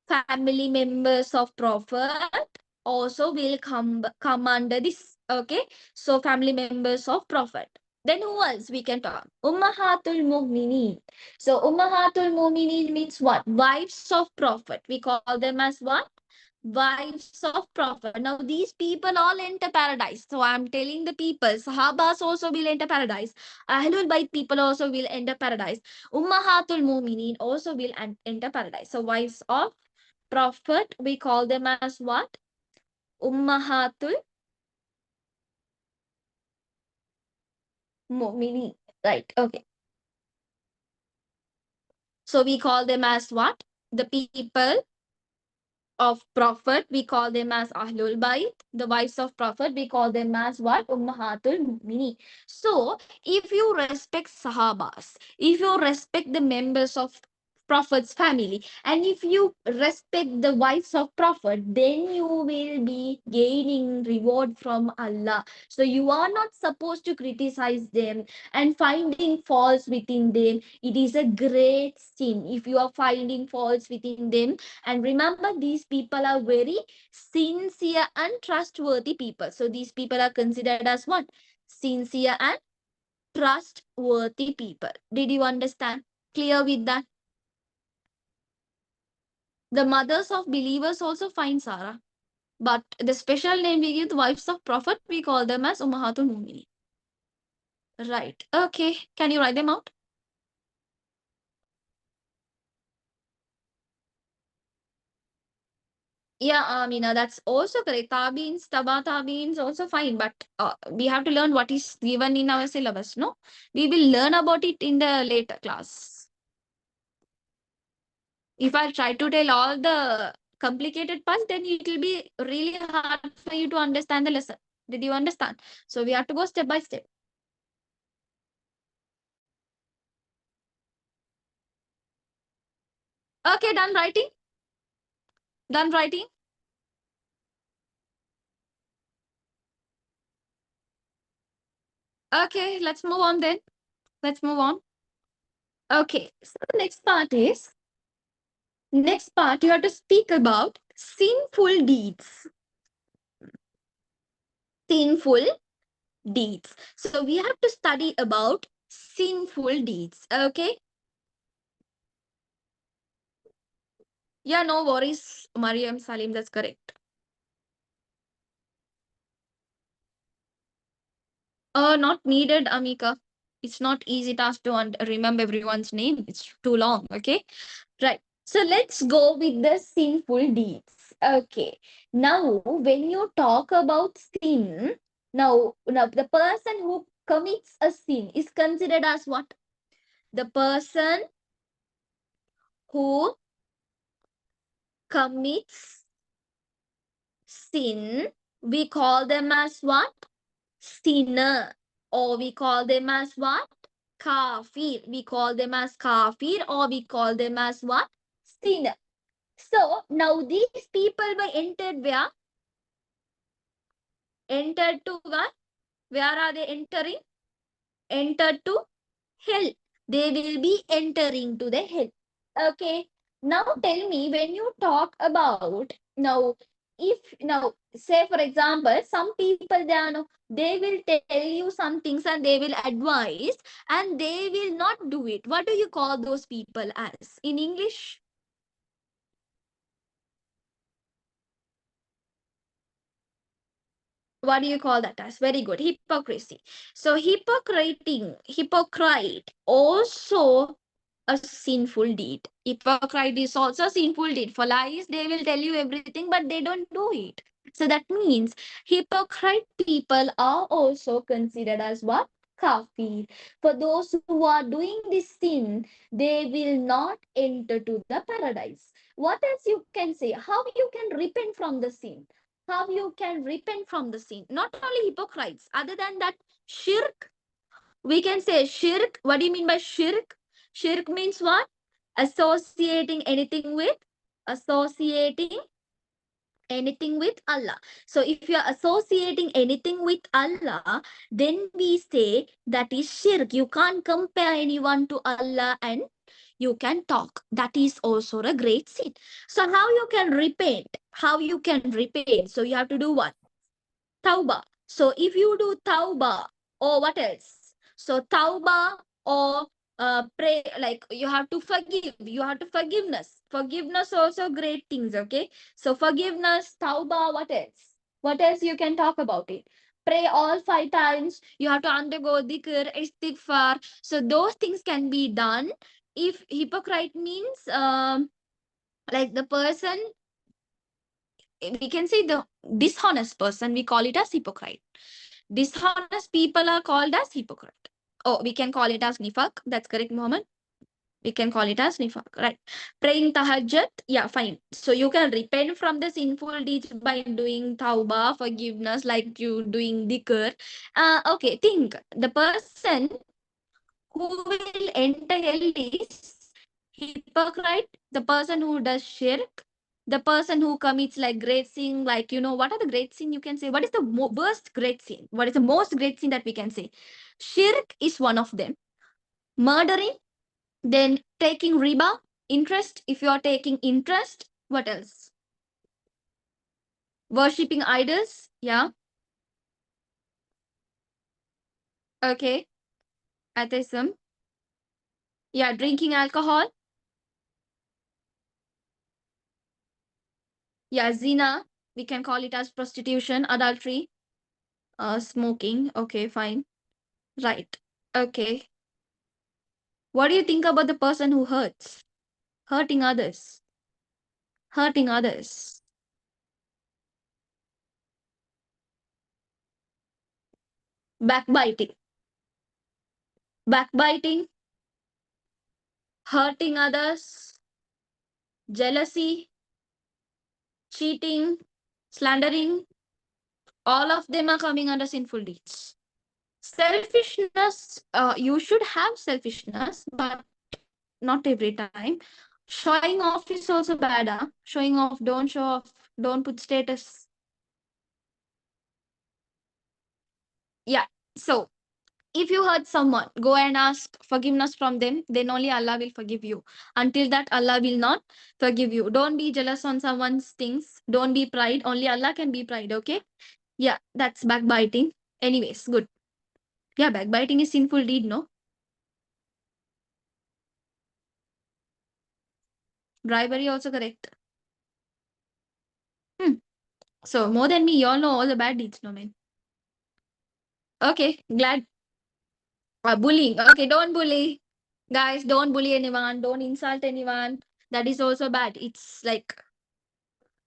Family members of prophet also will come under this. Okay, so family members of prophet. Then who else we can talk? Ummahatul Mu'minin. So Ummahatul Mu'minin means what? Wives of prophet. We call them as what? Wives of prophet. Now these people all enter paradise. So I'm telling the people, Sahabas also will enter paradise. Ahlul Bayt people also will enter paradise. Ummahatul Mu'minin also will enter paradise. So wives of prophet, we call them as what? Ummahatul Mu'minin. Right. Okay. So we call them as what? The people of Prophet, we call them as Ahlul Bayt. The wives of Prophet, we call them as what? Ummahatul Mu'mini. So, if you respect Sahabas, if you respect the members of Prophet's family, and if you respect the wives of Prophet, then you will be gaining reward from Allah. So, you are not supposed to criticize them and finding faults within them. It is a great sin if you are finding faults within them. And remember, these people are very sincere and trustworthy people. So these people are considered as what? Sincere and trustworthy people. Did you understand? Clear with that? The mothers of believers also find Sarah. But the special name we give the wives of Prophet, we call them as Ummahatul Mumini. Right. Okay. Can you write them out? Yeah, Amina, that's also correct. Tabeens, Taba Tabeens also fine, but we have to learn what is given in our syllabus, no? We will learn about it in the later class. If I try to tell all the complicated parts, then it will be really hard for you to understand the lesson. Did you understand? So we have to go step by step. Okay, done writing? Done writing? Okay, let's move on then. Let's move on. Okay, so the next part you have to speak about sinful deeds. Sinful deeds. So we have to study about sinful deeds. Okay. Yeah, no worries, Mariam Salim. That's correct. Not needed, Amika. It's not easy task to remember everyone's name. It's too long. Okay. Right. So let's go with the sinful deeds. Okay. Now, when you talk about sin, now the person who commits a sin is considered as what? The person who commits sin, we call them as what? Sinner. Or we call them as what? Kafir. We call them as kafir, or we call them as what? Sinner. So now these people were entered where? Entered to what? Where are they entering? Entered to hell. They will be entering to the hell. Okay. Now tell me, when you talk about now, if now say for example, some people they are no, they will tell you some things and they will advise and they will not do it. What do you call those people as in English? What do you call that as? Very good. Hypocrisy. So hypocrite also a sinful deed. Hypocrite is also a sinful deed. For lies, they will tell you everything, but they don't do it. So that means hypocrite people are also considered as what? Kafir. For those who are doing this sin, they will not enter to the paradise. What else you can say? How you can repent from the sin? How you can repent from the sin? Not only hypocrites, other than that, shirk, we can say shirk. What do you mean by shirk? Shirk means what? Associating anything with, associating anything with Allah. So if you are associating anything with Allah, then we say that is shirk. You can't compare anyone to Allah and you can talk. That is also a great sin. So how you can repent? How you can repent? So you have to do what? Tauba. So if you do tauba, or what else? So tauba or pray, like you have to forgive. You have to forgiveness. Forgiveness also great things. Okay. So forgiveness, tauba. What else? What else you can talk about it? Pray all 5 times. You have to undergo dhikr, istighfar. So those things can be done. If hypocrite means like the person, we can say the dishonest person, we call it as hypocrite. Dishonest people are called as hypocrite. Oh, we can call it as nifaq. That's correct, Mohammed. We can call it as nifaq, right? Praying tahajjud, yeah, fine. So you can repent from the sinful deeds by doing tawbah, forgiveness, like you doing dhikr. Okay, think the person who will enter hell is hypocrite, the person who does shirk, the person who commits like great sin, like what are the great sin you can say? What is the worst great sin? What is the most great sin that we can say? Shirk is one of them. Murdering, then taking riba, interest. If you are taking interest, what else? Worshipping idols, yeah. Okay, atheism, yeah. Drinking alcohol, yeah. Zina, we can call it as prostitution, adultery, smoking. Okay, fine, right. Okay, what do you think about the person who hurting others, hurting others? Backbiting, backbiting, hurting others, jealousy, cheating, slandering, all of them are coming under sinful deeds. Selfishness, you should have selfishness, but not every time. Showing off is also bad. Showing off, don't show off, don't put status. Yeah. So if you hurt someone, go and ask forgiveness from them, then only Allah will forgive you. Until that, Allah will not forgive you. Don't be jealous on someone's things. Don't be pride. Only Allah can be pride, okay? Yeah, that's backbiting. Anyways, good. Yeah, backbiting is sinful deed, no? Bribery also correct. Hmm. So more than me, y'all know all the bad deeds, no man. Okay, glad. Bullying. Okay, don't bully. Guys, don't bully anyone. Don't insult anyone. That is also bad. It's like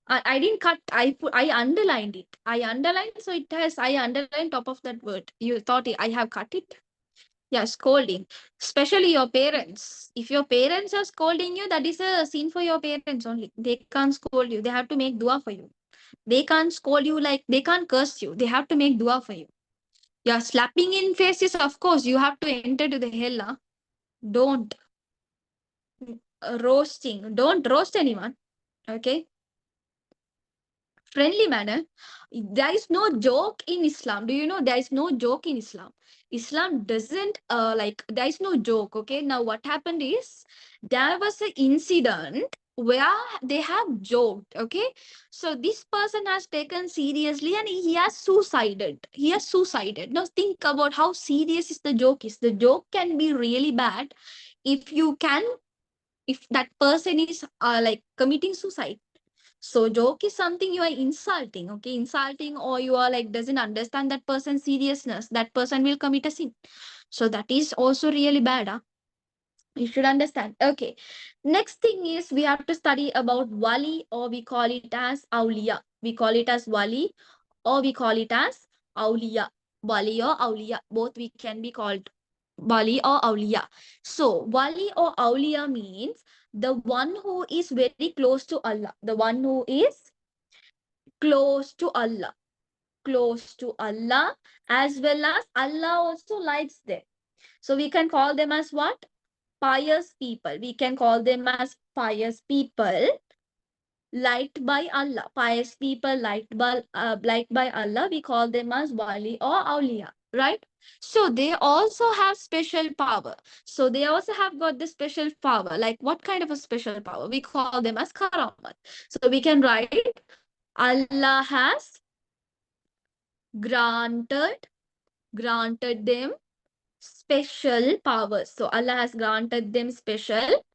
I didn't cut. I underlined it. I underlined, so it has. I underlined top of that word. You thought I have cut it? Yeah, scolding. Especially your parents. If your parents are scolding you, that is a sin for your parents only. They can't scold you. They have to make dua for you. They can't scold you, like they can't curse you. They have to make dua for you. Yeah, slapping in faces, of course, you have to enter to the hell. Don't. Roasting. Don't roast anyone. Okay. Friendly manner. There is no joke in Islam. Do you know there is no joke in Islam? Islam doesn't like there is no joke. Okay. Now what happened is there was an incident where they have joked. Okay. So this person has taken seriously and he has suicided. He has suicided. Now think about how serious is the joke is. The joke can be really bad if you can, if that person is like committing suicide. So joke is something you are insulting, okay? Insulting, or you are like doesn't understand that person's seriousness. That person will commit a sin. So that is also really bad. You should understand. Okay. Next thing is we have to study about wali, or we call it as awliya. We call it as wali, or we call it as awliya. Wali or awliya. Both we can be called wali or awliya. So wali or awliya means the one who is very close to Allah. The one who is close to Allah. Close to Allah, as well as Allah also likes them. So we can call them as what? Pious people. We can call them as pious people liked by Allah. Pious people liked by Allah. We call them as wali or awliya. Right? So they also have special power. So they also have got the special power. Like what kind of a special power? We call them as karamat. So we can write Allah has granted them special powers. So Allah has granted them special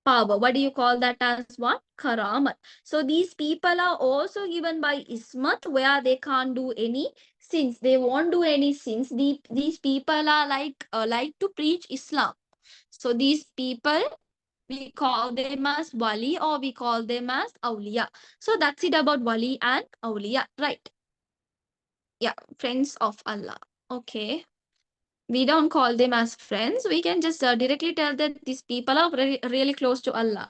power. What do you call that as what? Karamat. So these people are also given by Ismat, where they can't do any sins. They won't do any sins. These people are like to preach Islam. So these people, we call them as wali, or we call them as awliya. So that's it about wali and awliya, right? Yeah, friends of Allah. Okay. We don't call them as friends. We can just directly tell that these people are really close to Allah.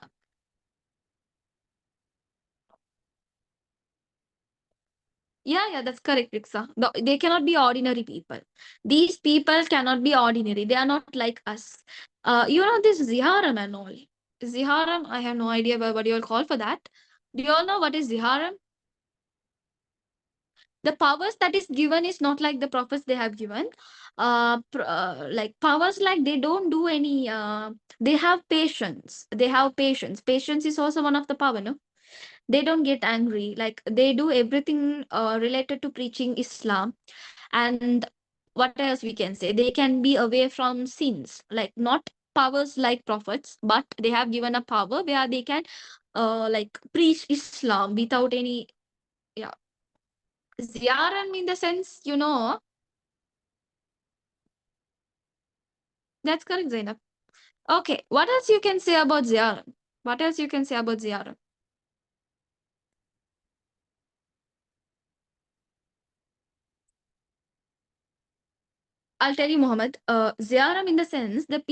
Yeah, that's correct, Rixa. They cannot be ordinary people. These people cannot be ordinary. They are not like us. This ziharam and all. Ziharam, I have no idea what you all call for that. Do you all know what is ziharam? The powers that is given is not like the prophets they have given. Like powers like they don't do any. They have patience. They have patience. Patience is also one of the power, no? They don't get angry, like they do everything related to preaching Islam. And what else we can say, they can be away from sins, like not powers like prophets, but they have given a power where they can like preach Islam without any. Yeah, ziyaran in the sense, that's correct, Zainab. Okay, what else you can say about ziyaran? What else you can say about ziyaran? I'll tell you, Muhammad. Ziyaram in the sense, the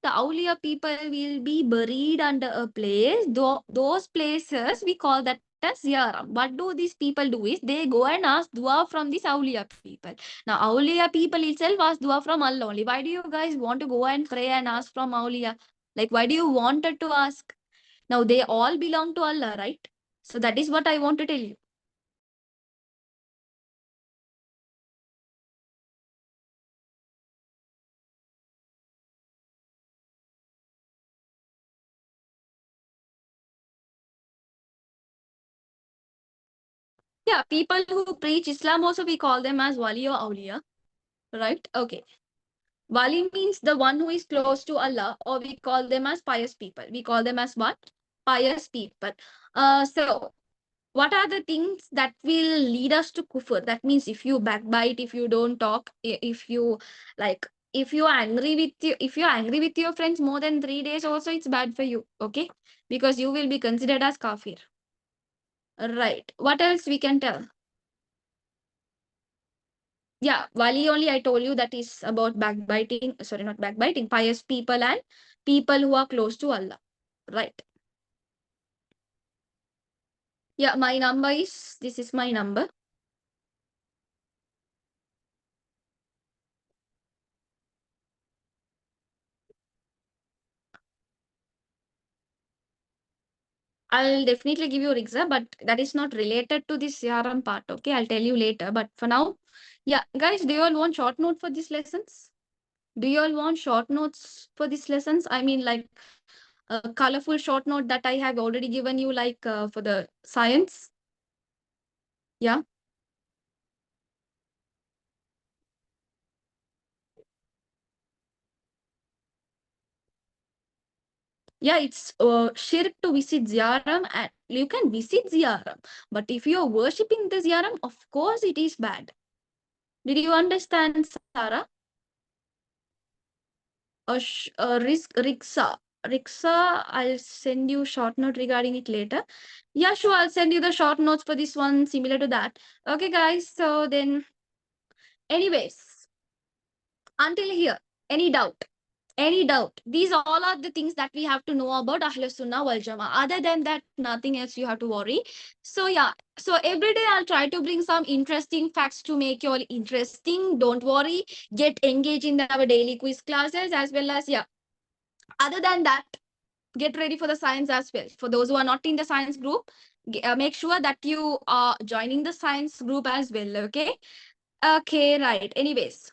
awliya people will be buried under a place. Those places we call that as ziyaram. What do these people do is they go and ask dua from these awliya people. Now, awliya people itself ask dua from Allah only. Why do you guys want to go and pray and ask from awliya? Like, why do you wanted to ask? Now, they all belong to Allah, right? So that is what I want to tell you. Yeah, people who preach Islam also we call them as wali or awliya, right? Okay. Wali means the one who is close to Allah, or we call them as pious people. We call them as what? Pious people. So what are the things that will lead us to kufr? That means if you backbite, if you don't talk, if you like, if you're angry with your friends more than 3 days, also it's bad for you. Okay, because you will be considered as kafir. Right. What else we can tell? Yeah, Wali only I told you that is about backbiting. Sorry, not backbiting. Pious people and people who are close to Allah. Right. Yeah, my number is this is my number. I'll definitely give you Rixa, but that is not related to this CRM part. Okay, I'll tell you later. But for now, yeah, guys, do you all want short note for these lessons? Do you all want short notes for these lessons? I mean, like a colorful short note that I have already given you, like for the science. Yeah. Yeah, it's shirk to visit ziyaram, and you can visit ziyaram, but if you're worshipping the ziyaram, of course it is bad. Did you understand, Sarah? Rixa, I'll send you short note regarding it later. Yeah, sure, I'll send you the short notes for this one similar to that. Okay, guys, so then, anyways, until here, any doubt? Any doubt? These all are the things that we have to know about Ahlus Sunnah wal Jama. Other than that, nothing else you have to worry. So yeah, so every day I'll try to bring some interesting facts to make you all interesting. Don't worry. Get engaged in our daily quiz classes as well as yeah. Other than that, get ready for the science as well. For those who are not in the science group, make sure that you are joining the science group as well. Okay. Okay. Right. Anyways,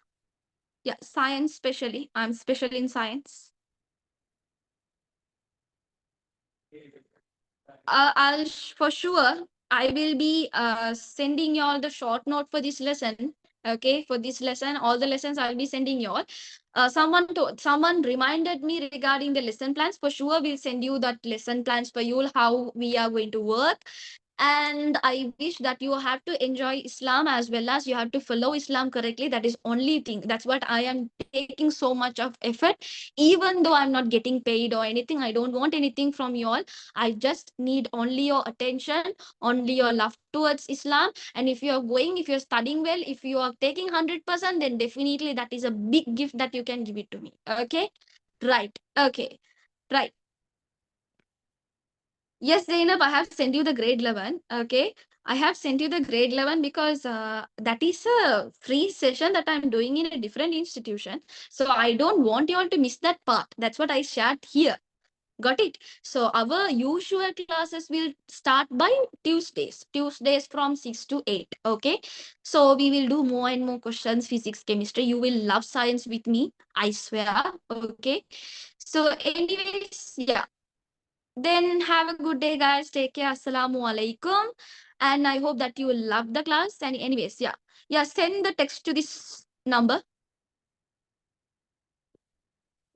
yeah, science specially. I'm special in science. For sure, I will be sending you all the short note for this lesson. Okay, for this lesson, all the lessons I'll be sending you all. Someone reminded me regarding the lesson plans. For sure, we'll send you that lesson plans for you, how we are going to work. And I wish that you have to enjoy Islam as well as you have to follow Islam correctly. That is only thing. That's what I am taking so much of effort, even though I'm not getting paid or anything. I don't want anything from you all. I just need only your attention, only your love towards Islam. And if you are going, if you're studying well, if you are taking 100%, then definitely that is a big gift that you can give it to me. Okay, right. Okay, right. Yes, Zainab, I have sent you the grade 11. Okay. I have sent you the grade 11 because that is a free session that I'm doing in a different institution. So I don't want you all to miss that part. That's what I shared here. Got it? So our usual classes will start by Tuesdays. Tuesdays from 6 to 8. Okay. So we will do more and more questions, physics, chemistry. You will love science with me. I swear. Okay. So, anyways, yeah. Then have a good day, guys. Take care. Assalamu alaikum. And I hope that you will love the class. And anyways, yeah. Yeah, send the text to this number.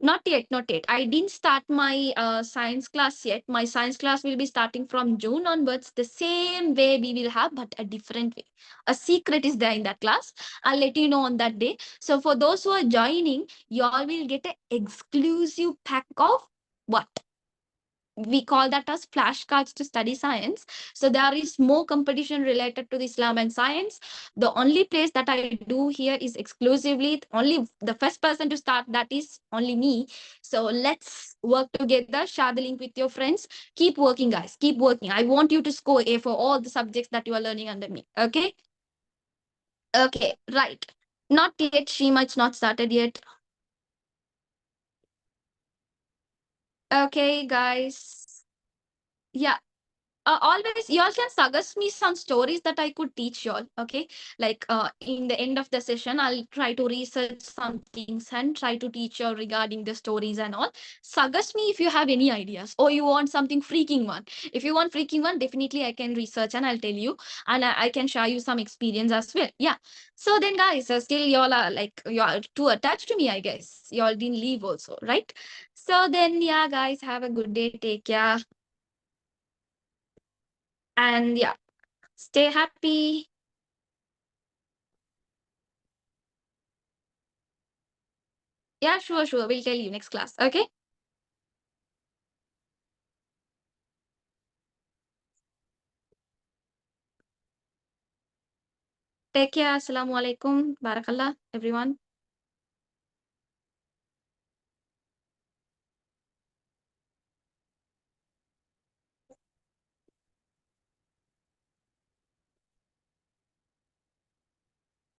Not yet, not yet. I didn't start my science class yet. My science class will be starting from June onwards. The same way we will have, but a different way. A secret is there in that class. I'll let you know on that day. So for those who are joining, you all will get an exclusive pack of what? We call that as flashcards to study science. So there is more competition related to the Islam and science. The only place that I do here is exclusively only the first person to start, that is only me. So let's work together. Share the link with your friends. Keep working, guys. Keep working. I want you to score A for all the subjects that you are learning under me. Okay. Okay, right. Not yet, Shima. It's not started yet. Okay, guys. Yeah, always you all can suggest me some stories that I could teach you all. Okay, like in the end of the session, I'll try to research some things and try to teach you all regarding the stories and all. Suggest me if you have any ideas or you want something freaking one. If you want freaking one, definitely I can research and I'll tell you, and I can share you some experience as well. Yeah. So then, guys, still y'all are like you are too attached to me. I guess y'all didn't leave also, right? So then, yeah, guys, have a good day. Take care. And yeah, stay happy. Yeah, sure, sure. We'll tell you next class. Okay. Take care. Assalamu alaikum. Barakallah, everyone.